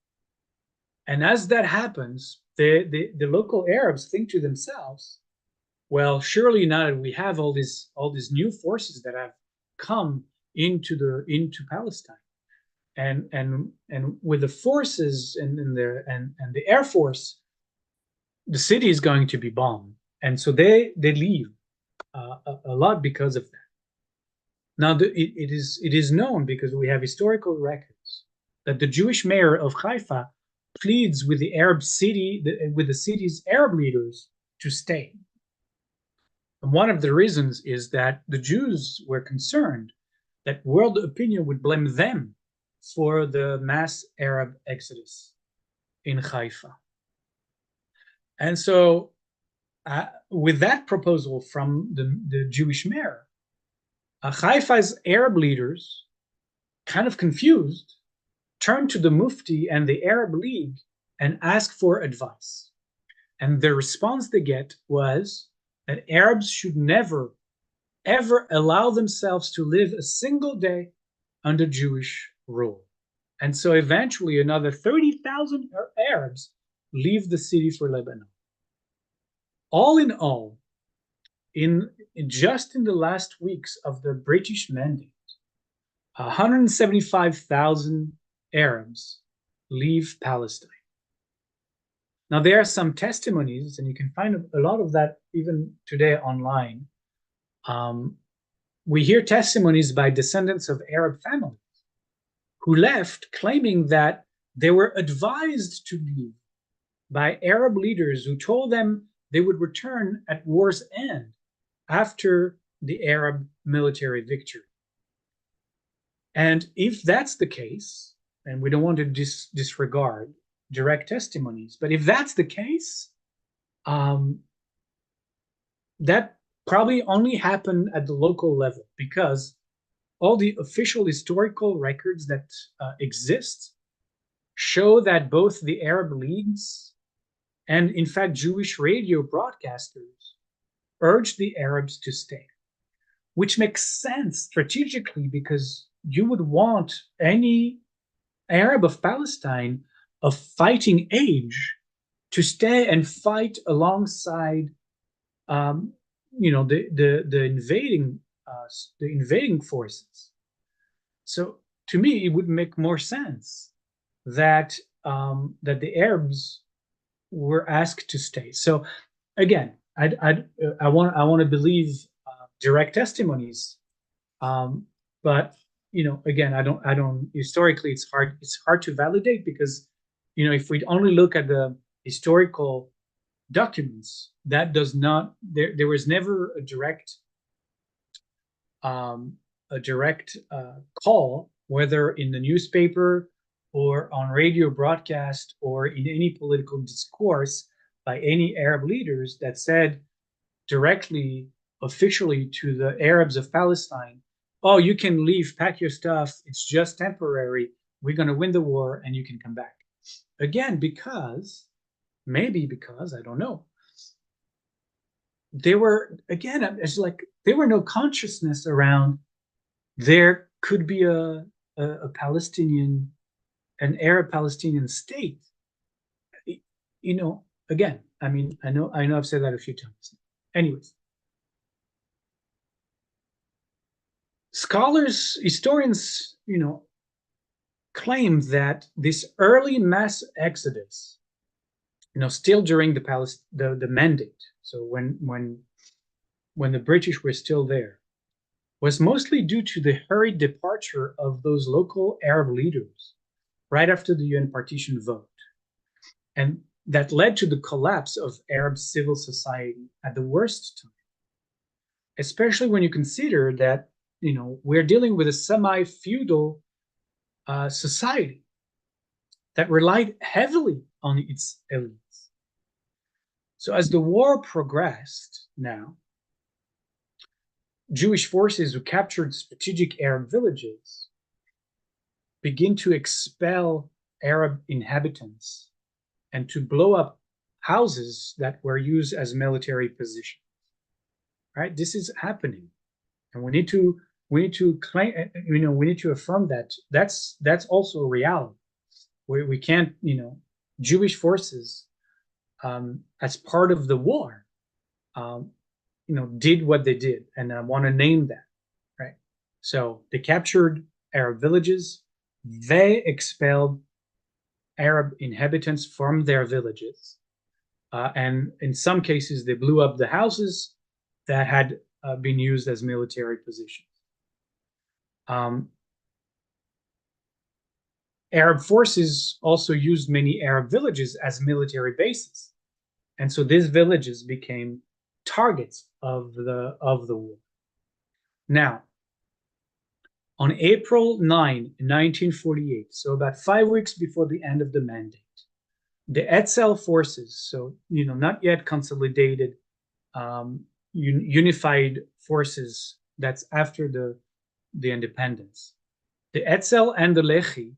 and as that happens, the local Arabs think to themselves, well, surely now that we have all these new forces that have come into Palestine, and with the forces and the Air Force, the city is going to be bombed, and so they leave a lot because of that. Now it is known, because we have historical records, that the Jewish mayor of Haifa pleads with the city's Arab leaders to stay. And one of the reasons is that the Jews were concerned that world opinion would blame them for the mass Arab exodus in Haifa. And so with that proposal from the Jewish mayor, Haifa's Arab leaders, kind of confused, turned to the Mufti and the Arab League and asked for advice. And the response they get was that Arabs should never, ever allow themselves to live a single day under Jewish rule. And so eventually another 30,000 Arabs leave the city for Lebanon. All in all, just in the last weeks of the British Mandate, 175,000 Arabs leave Palestine. Now, there are some testimonies, and you can find a lot of that even today online, Um, we hear testimonies by descendants of Arab families who left claiming that they were advised to leave by Arab leaders who told them they would return at war's end after the Arab military victory. And if that's the case, and we don't want to disregard direct testimonies, but if that's the case, that probably only happened at the local level, because all the official historical records that exist show that both the Arab leagues and, in fact, Jewish radio broadcasters urged the Arabs to stay, which makes sense strategically, because you would want any Arab of Palestine of fighting age to stay and fight alongside, the invading forces. So to me, it would make more sense that that the Arabs were asked to stay. So again, I want to believe direct testimonies, but again, I don't historically it's hard to validate, because if we only look at the historical documents, that does not there was never um, a direct call, whether in the newspaper or on radio broadcast or in any political discourse by any Arab leaders, that said directly, officially, to the Arabs of Palestine, "Oh, you can leave, pack your stuff. It's just temporary. We're going to win the war and you can come back." Again, maybe because, I don't know, it's like there were no consciousness around there could be a Palestinian, an Arab Palestinian state. Again, I mean, I know I've said that a few times. Anyways, historians, claim that this early mass exodus, still during the mandate, so when the British were still there, was mostly due to the hurried departure of those local Arab leaders right after the UN partition vote. And that led to the collapse of Arab civil society at the worst time, especially when you consider that, we're dealing with a semi-feudal society that relied heavily on its elites. So as the war progressed now, Jewish forces who captured strategic Arab villages begin to expel Arab inhabitants and to blow up houses that were used as military positions. Right? This is happening, and we need to claim, we need to affirm that that's also a reality. We can't, Jewish forces, as part of the war, did what they did, and I want to name that, right? So they captured Arab villages, they expelled Arab inhabitants from their villages, and in some cases they blew up the houses that had been used as military positions. Arab forces also used many Arab villages as military bases, and so these villages became targets of the war. Now, on April 9, 1948, so about 5 weeks before the end of the mandate, the Etzel forces, so not yet consolidated, unified forces, that's after the independence, the Etzel and the Lehi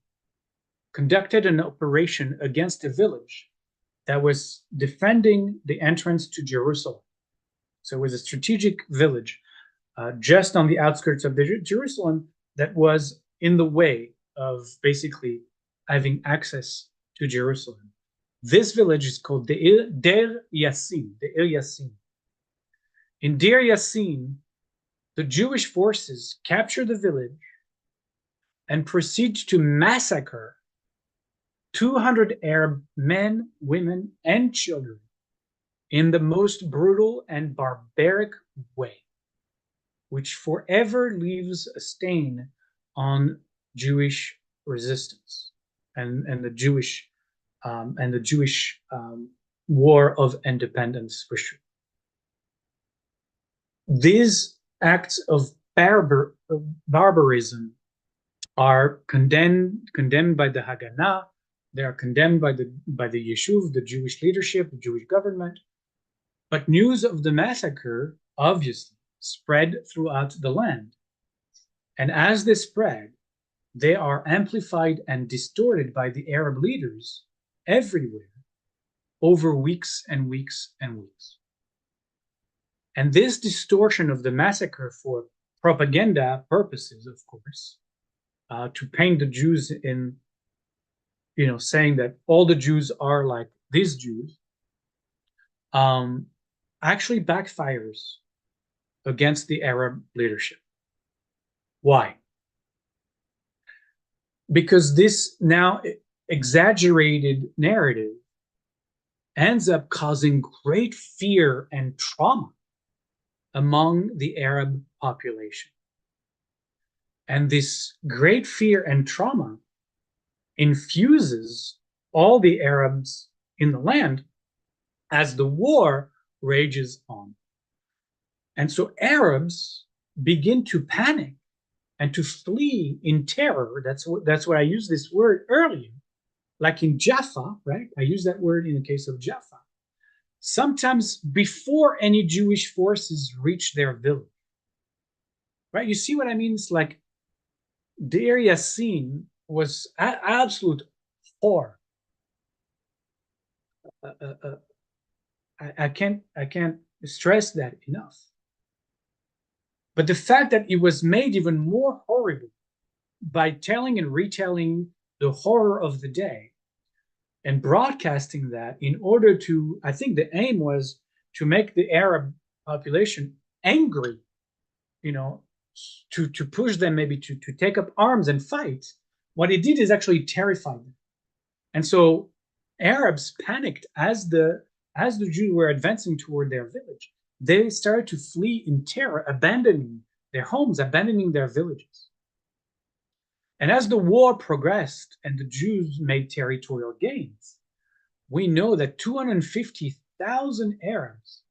conducted an operation against a village that was defending the entrance to Jerusalem. So it was a strategic village just on the outskirts of Jerusalem that was in the way of basically having access to Jerusalem. This village is called Deir Yassin. In Deir Yassin, the Jewish forces capture the village and proceed to massacre 200 Arab men, women, and children in the most brutal and barbaric way. which forever leaves a stain on Jewish resistance and the Jewish war of independence for sure. These acts of barbarism are condemned by the Haganah. They are condemned by the Yeshuv, the Jewish leadership, the Jewish government. But news of the massacre obviously spread throughout the land. And as they spread, they are amplified and distorted by the Arab leaders everywhere over weeks and weeks and weeks. And this distortion of the massacre for propaganda purposes, of course, to paint the Jews in, saying that all the Jews are like these Jews, actually backfires against the Arab leadership. Why? Because this now exaggerated narrative ends up causing great fear and trauma among the Arab population. And this great fear and trauma infuses all the Arabs in the land as the war rages on. And so Arabs begin to panic and to flee in terror. That's what I used this word earlier. Like in Jaffa, right? I use that word in the case of Jaffa. Sometimes before any Jewish forces reach their village. Right? You see what I mean? It's like Deir Yassin was absolute horror. I can't stress that enough. But the fact that it was made even more horrible by telling and retelling the horror of the day and broadcasting that in order to, I think the aim was to make the Arab population angry, to push them maybe to take up arms and fight. What it did is actually terrify them. And so Arabs panicked as the Jews were advancing toward their village. They started to flee in terror, abandoning their homes, abandoning their villages. And as the war progressed and the Jews made territorial gains, we know that 250,000 Arabs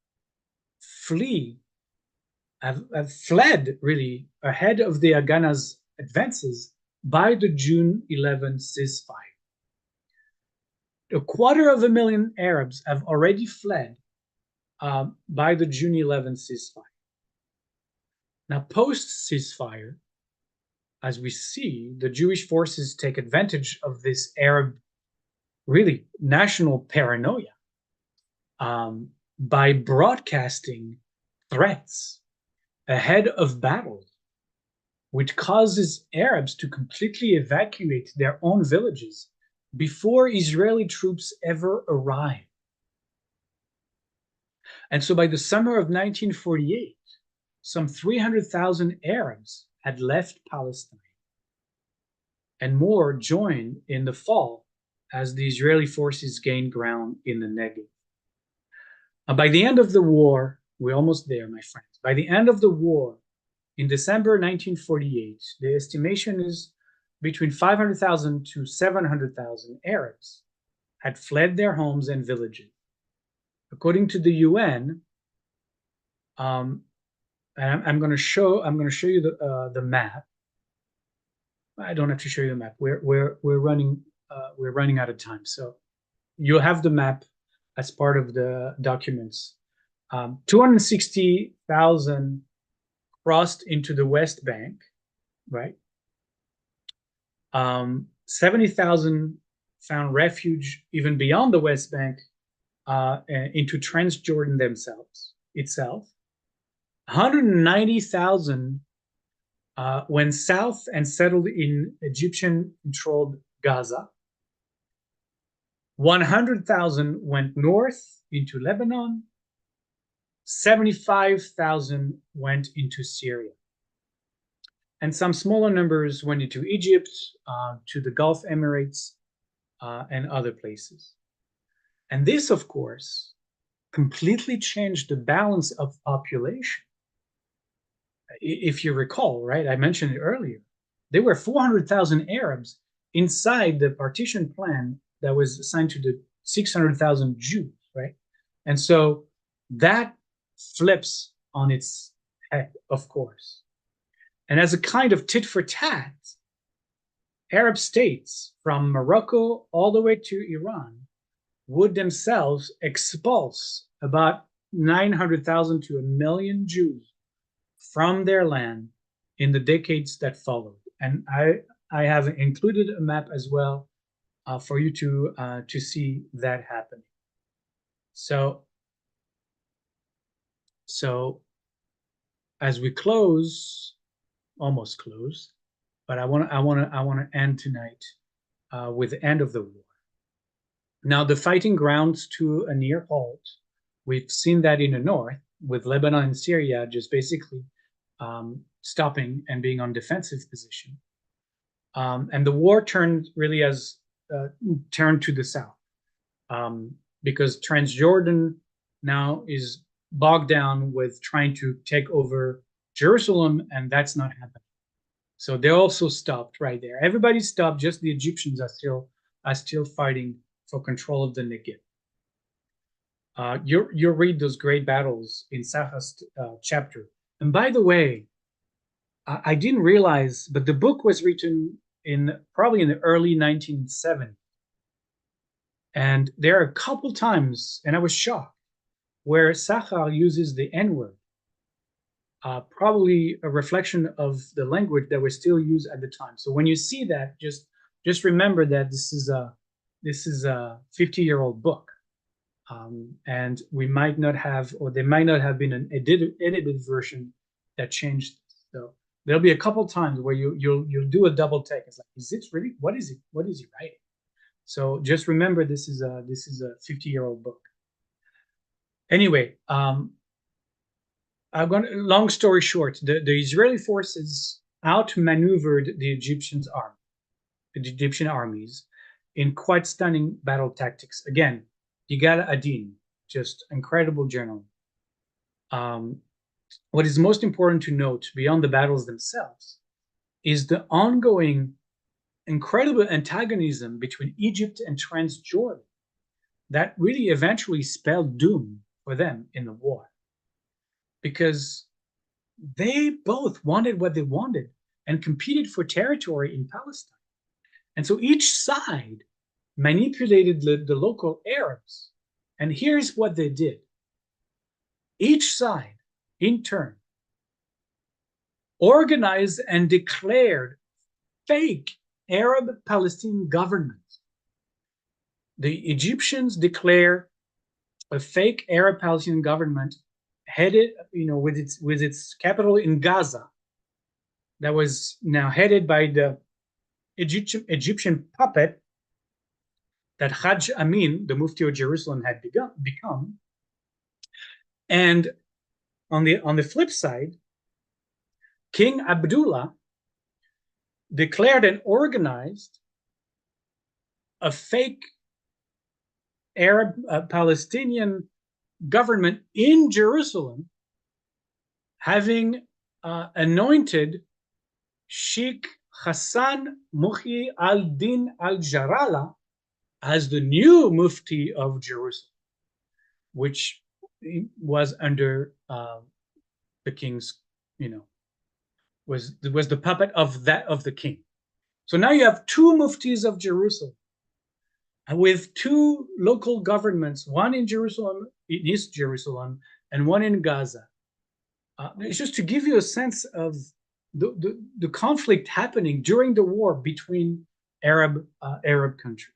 have fled really ahead of the Haganah's advances by the June 11 ceasefire. 250,000 Arabs have already fled by the June 11 ceasefire. Now, post-ceasefire, as we see, the Jewish forces take advantage of this Arab, really national paranoia by broadcasting threats ahead of battle, which causes Arabs to completely evacuate their own villages before Israeli troops ever arrive. And so by the summer of 1948, some 300,000 Arabs had left Palestine, and more joined in the fall as the Israeli forces gained ground in the Negev. By the end of the war, we're almost there, my friends. By the end of the war, in December 1948, the estimation is between 500,000 to 700,000 Arabs had fled their homes and villages. According to the UN, and I'm going to show you the map. I don't have to show you the map. We're running out of time, so you'll have the map as part of the documents. 260,000 crossed into the West Bank, right? 70,000 found refuge even beyond the West Bank into Transjordan itself. 190,000 went south and settled in Egyptian-controlled Gaza. 100,000 went north into Lebanon. 75,000 went into Syria. And some smaller numbers went into Egypt, to the Gulf Emirates, and other places. And this, of course, completely changed the balance of population. if you recall, right, I mentioned it earlier, there were 400,000 Arabs inside the partition plan that was assigned to the 600,000 Jews, right? And so that flips on its head, of course. And as a kind of tit for tat, Arab states from Morocco all the way to Iran would themselves expulse about 900,000 to a million Jews from their land in the decades that followed. And I have included a map as well for you to see that happening. So as we close, almost close, but I want to end tonight with the end of the war. Now the fighting grounds to a near halt. We've seen that in the north with Lebanon and Syria just basically stopping and being on defensive position. And the war turned really turned to the south because Transjordan now is bogged down with trying to take over Jerusalem, and that's not happening. So they also stopped right there. Everybody stopped. Just the Egyptians are still fighting for control of the Negev. You'll read those great battles in Sarah's chapter. And by the way, I didn't realize, but the book was written probably in the early 1970s. And there are a couple times, and I was shocked, where Sachar uses the N-word, probably a reflection of the language that was still used at the time. So when you see that, just remember that this is a 50-year-old book. And we might not have, or there might not have been an edited version that changed. So there'll be a couple times where you'll do a double take. It's like, is this really, what is he writing? So just remember, this is a 50-year-old book. Anyway, long story short, the Israeli forces outmaneuvered the Egyptian armies in quite stunning battle tactics. Again, Yigal Adin, just incredible general. What is most important to note beyond the battles themselves is the ongoing incredible antagonism between Egypt and Transjordan that really eventually spelled doom for them in the war, because they both wanted what they wanted and competed for territory in Palestine. And so each side manipulated the local Arabs. And here's what they did. Each side, in turn, organized and declared fake Arab-Palestinian governments. The Egyptians declare a fake Arab-Palestinian government headed, with its capital in Gaza, that was now headed by the Egyptian puppet that Hajj Amin, the Mufti of Jerusalem, had become. And on the flip side, King Abdullah declared and organized a fake Arab Palestinian government in Jerusalem, having anointed Sheikh Hassan Muhyi al-Din al-Jarala as the new Mufti of Jerusalem, which was under the king's, was the puppet of the king. So now you have two Muftis of Jerusalem, with two local governments, one in Jerusalem, in East Jerusalem, and one in Gaza. It's just to give you a sense of the conflict happening during the war between Arab countries.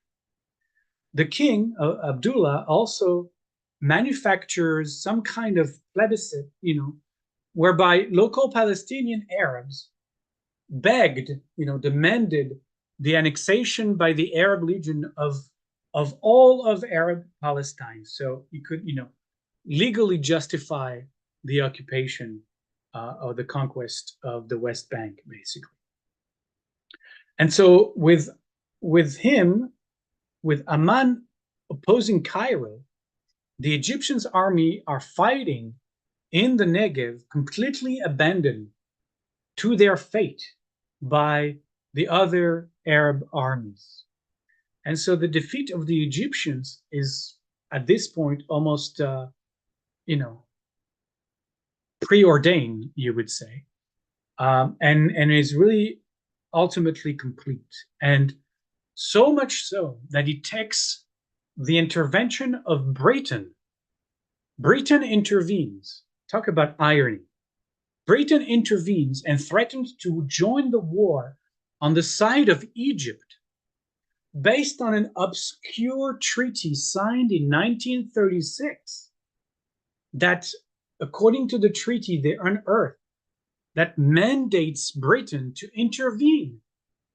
The king, Abdullah, also manufactures some kind of plebiscite, whereby local Palestinian Arabs begged, demanded the annexation by the Arab Legion of all of Arab Palestine. So he could, legally justify the occupation or the conquest of the West Bank, basically. And so with Amman opposing Cairo, the Egyptians' army are fighting in the Negev, completely abandoned to their fate by the other Arab armies. And so the defeat of the Egyptians is at this point almost, you know, preordained, you would say, and is really ultimately complete. And so much so that it takes the intervention of Britain. Britain intervenes. Talk about irony. Britain intervenes and threatens to join the war on the side of Egypt based on an obscure treaty signed in 1936 that, according to the treaty they unearthed, that mandates Britain to intervene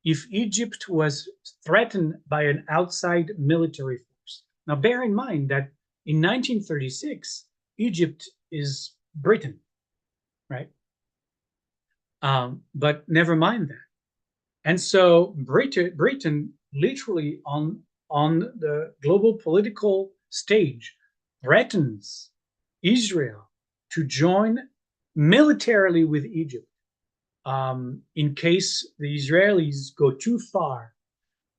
if Egypt was threatened by an outside military force. Now, bear in mind that in 1936, Egypt is Britain, right? But never mind that. And so Britain literally on the global political stage threatens Israel to join militarily with Egypt in case the Israelis go too far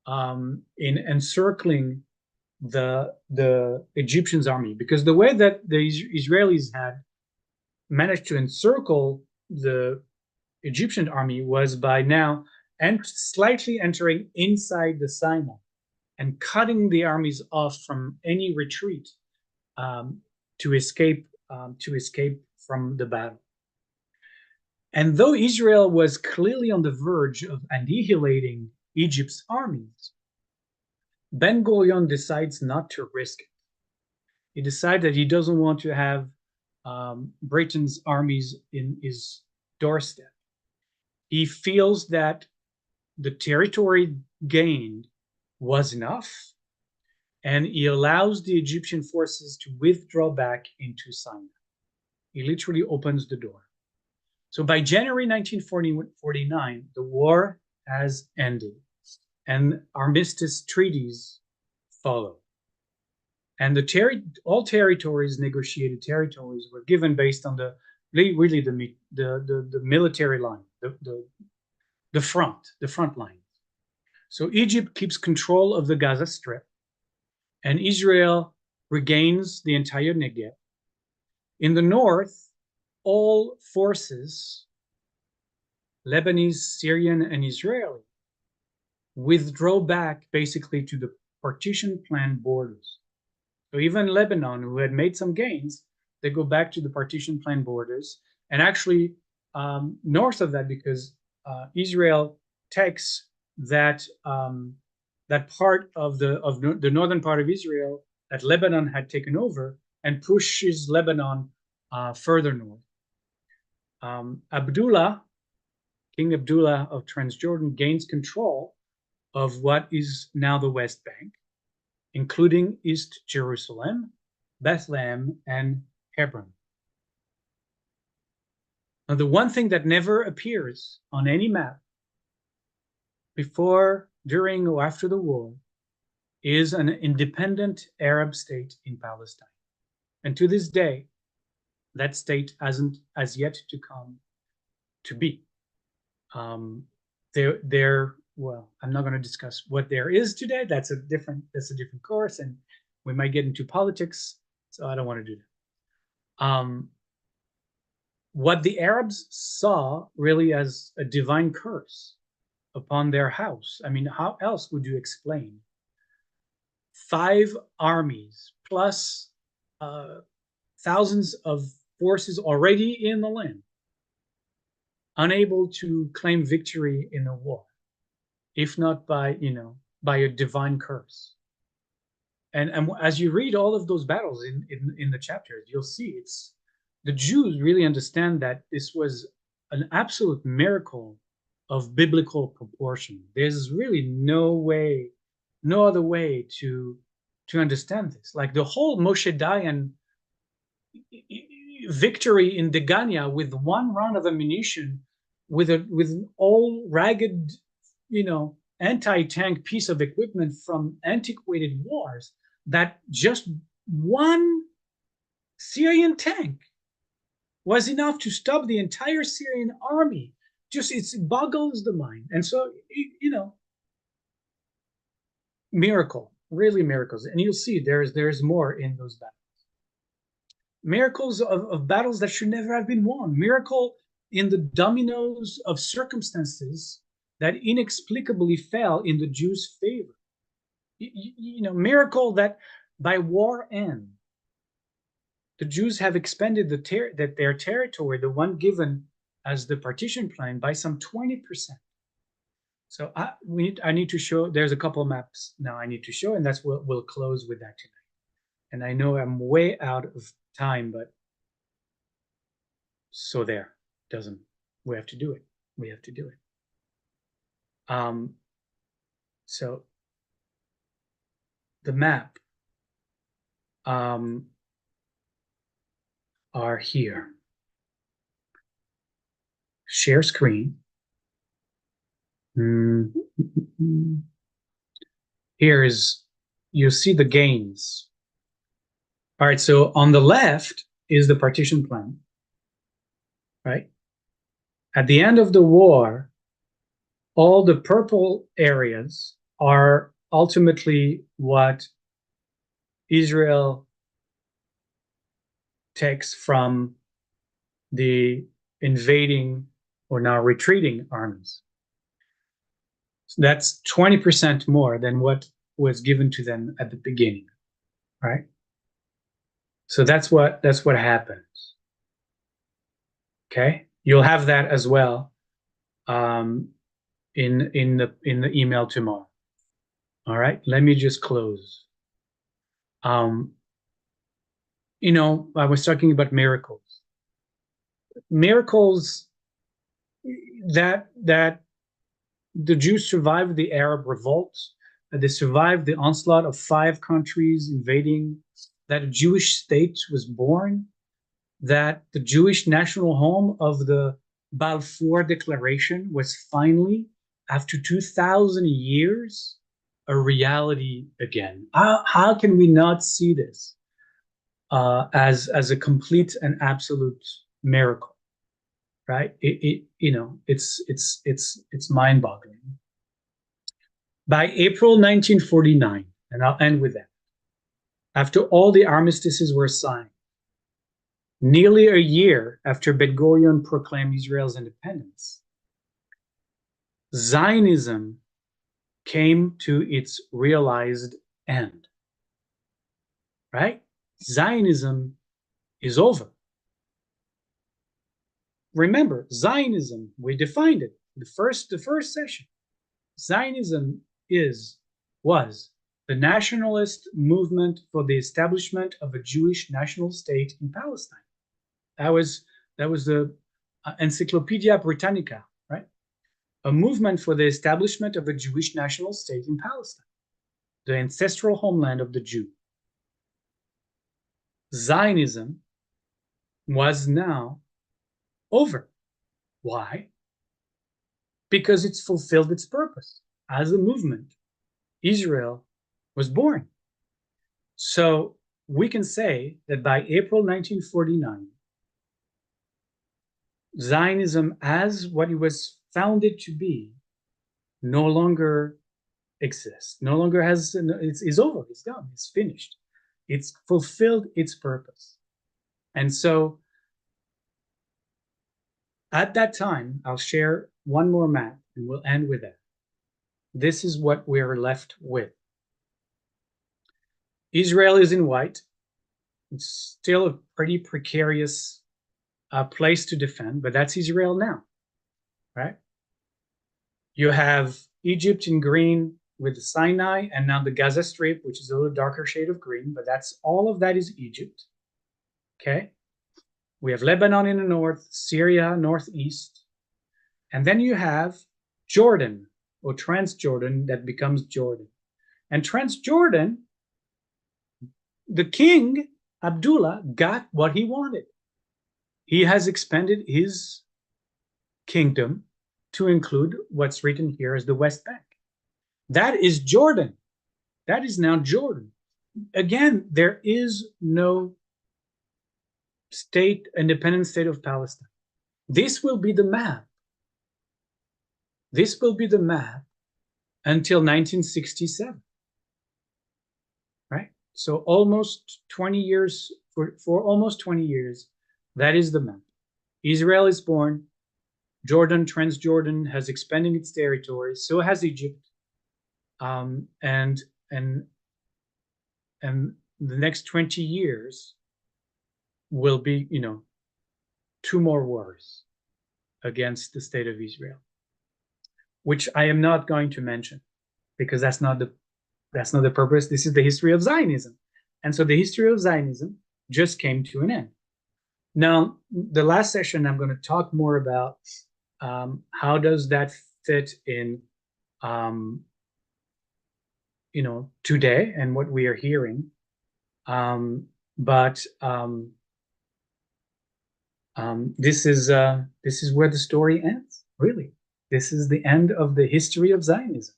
in encircling the Egyptians' army. Because the way that the Israelis had managed to encircle the Egyptian army was by now and slightly entering inside the Sinai and cutting the armies off from any retreat to escape from the battle. And though Israel was clearly on the verge of annihilating Egypt's armies, Ben-Gurion decides not to risk it. He decides that he doesn't want to have Britain's armies in his doorstep. He feels that the territory gained was enough, and he allows the Egyptian forces to withdraw back into Sinai. He literally opens the door. So by January 1949, the war has ended, and armistice treaties follow. And all territories, negotiated territories, were given based on the military line, the front line. So Egypt keeps control of the Gaza Strip, and Israel regains the entire Negev. In the north, all forces, Lebanese, Syrian, and Israeli, withdraw back basically to the partition plan borders. So even Lebanon, who had made some gains, they go back to the partition plan borders. And actually, north of that, because Israel takes that part of the northern part of Israel that Lebanon had taken over and pushes Lebanon further north. King Abdullah of Transjordan, gains control of what is now the West Bank, including East Jerusalem, Bethlehem, and Hebron. Now, the one thing that never appears on any map before, during, or after the war is an independent Arab state in Palestine. And to this day, that state hasn't as yet to come to be. Well, I'm not going to discuss what there is today. That's a different course, and we might get into politics, so I don't want to do that. What the Arabs saw really as a divine curse upon their house. I mean, how else would you explain 5 armies plus thousands of forces already in the land, unable to claim victory in a war, if not by a divine curse? And as you read all of those battles in the chapters, you'll see the Jews really understand that this was an absolute miracle of biblical proportion. There's really no other way to understand this. Like the whole Moshe Dayan victory in Degania with one round of ammunition, with an all ragged, anti-tank piece of equipment from antiquated wars, that just one Syrian tank was enough to stop the entire Syrian army just it boggles the mind. And so, miracle, really miracles. And you'll see there's more in those battles. Miracles of battles that should never have been won. Miracle in the dominoes of circumstances that inexplicably fell in the Jews' favor. Miracle that by war end, the Jews have expanded their territory, the one given as the partition plan, by some 20%. So I need to show, there's a couple maps now I need to show, and that's what we'll close with that tonight. And I know I'm way out of time, but so there, doesn't, we have to do it. We have to do it. So the map are here. Share screen. Here is, you'll see the gains. All right, so on the left is the partition plan, right? At the end of the war, all the purple areas are ultimately what Israel takes from the invading or now retreating armies. So that's 20% more than what was given to them at the beginning, right? So that's what happens. Okay, you'll have that as well in the email tomorrow. All right, let me just close. I was talking about miracles. Miracles that the Jews survived the Arab revolt, they survived the onslaught of 5 countries invading, that a Jewish state was born, that the Jewish national home of the Balfour Declaration was finally, after 2,000 years, a reality again. How can we not see this as a complete and absolute miracle, right? It's mind-boggling. By April 1949, and I'll end with that, after all the armistices were signed, nearly a year after Ben-Gurion proclaimed Israel's independence, Zionism came to its realized end, right? Zionism is over. Remember, Zionism, we defined it, the first session. Zionism was the nationalist movement for the establishment of a Jewish national state in Palestine. That was the Encyclopedia Britannica, right? A movement for the establishment of a Jewish national state in Palestine, the ancestral homeland of the Jew. Zionism was now over. Why? Because it's fulfilled its purpose. As a movement, Israel was born. So we can say that by April 1949, Zionism, as what it was founded to be, no longer exists, no longer has, it's over, it's done, it's finished. It's fulfilled its purpose. And so at that time, I'll share one more map and we'll end with that. This is what we're left with. Israel is in white. It's still a pretty precarious place to defend, but that's Israel now, right? You have Egypt in green with the Sinai, and now the Gaza Strip, which is a little darker shade of green, but that's all of that is Egypt. Okay. We have Lebanon in the north, Syria northeast, and then you have Jordan or Transjordan that becomes Jordan. And Transjordan, the king Abdullah got what he wanted. He has expanded his kingdom to include what's written here as the West Bank. That is Jordan. That is now Jordan. Again, there is no independent state of Palestine. This will be the map This will be the map until 1967, right? So almost 20 years, for almost 20 years, that is the map. Israel is born. Jordan, Transjordan has expanded its territory. So has Egypt. And and the next 20 years will be, two more wars against the state of Israel, which I am not going to mention because that's not the purpose. This is the history of Zionism. And so the history of Zionism just came to an end. Now, the last session, I'm going to talk more about how does that fit in, today and what we are hearing. But this is where the story ends. Really, this is the end of the history of Zionism.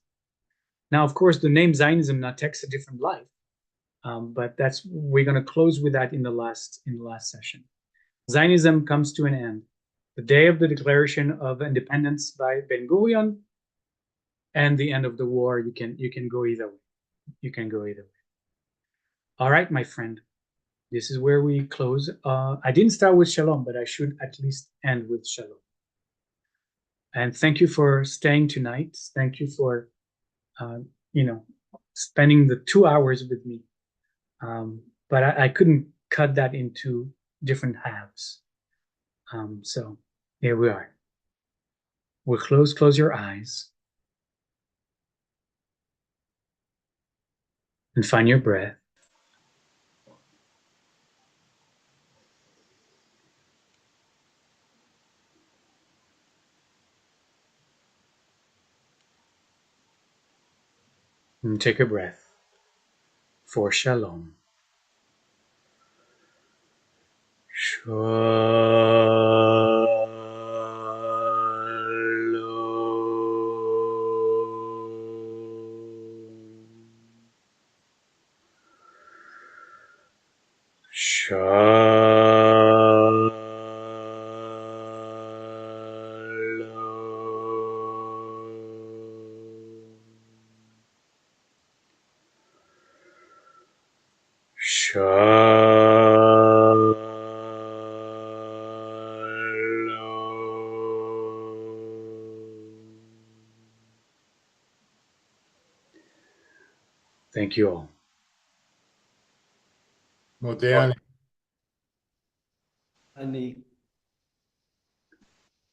Now, of course, the name Zionism now takes a different life, but we're going to close with that in the last session. Zionism comes to an end the day of the Declaration of Independence by Ben Gurion, and the end of the war. You can go either way. You can go either way. All right, my friend. This is where we close. I didn't start with Shalom, but I should at least end with Shalom. And thank you for staying tonight. Thank you for, spending the 2 hours with me. But I couldn't cut that into different halves. So here we are. We'll close your eyes and find your breath. And take a breath for Shalom. Thank you all. Moderne.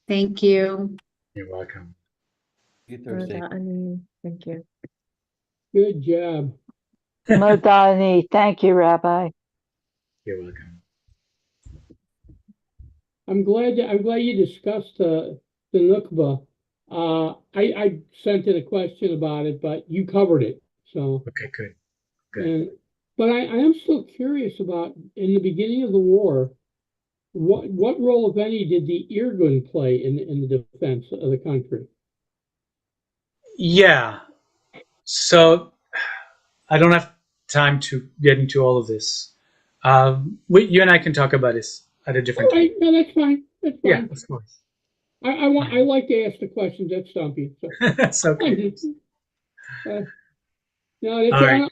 Thank you. You're welcome. Thank you. Good job. Modani. Thank you, Rabbi. You're welcome. I'm glad you discussed the Nukba. I sent in a question about it, but you covered it. So Okay, good. But I am still curious about in the beginning of the war, what role, if any, did the Irgun play in the defense of the country? Yeah. So I don't have time to get into all of this. You and I can talk about this at a different All right, time. no, that's fine. That's Yeah, fine. of course. I like to ask the questions that stump you. So. That's okay. No, that's All right.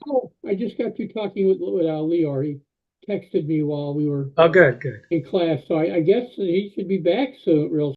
I just got through talking with Lior. He texted me while we were Oh, good. in class, so I guess he should be back soon, real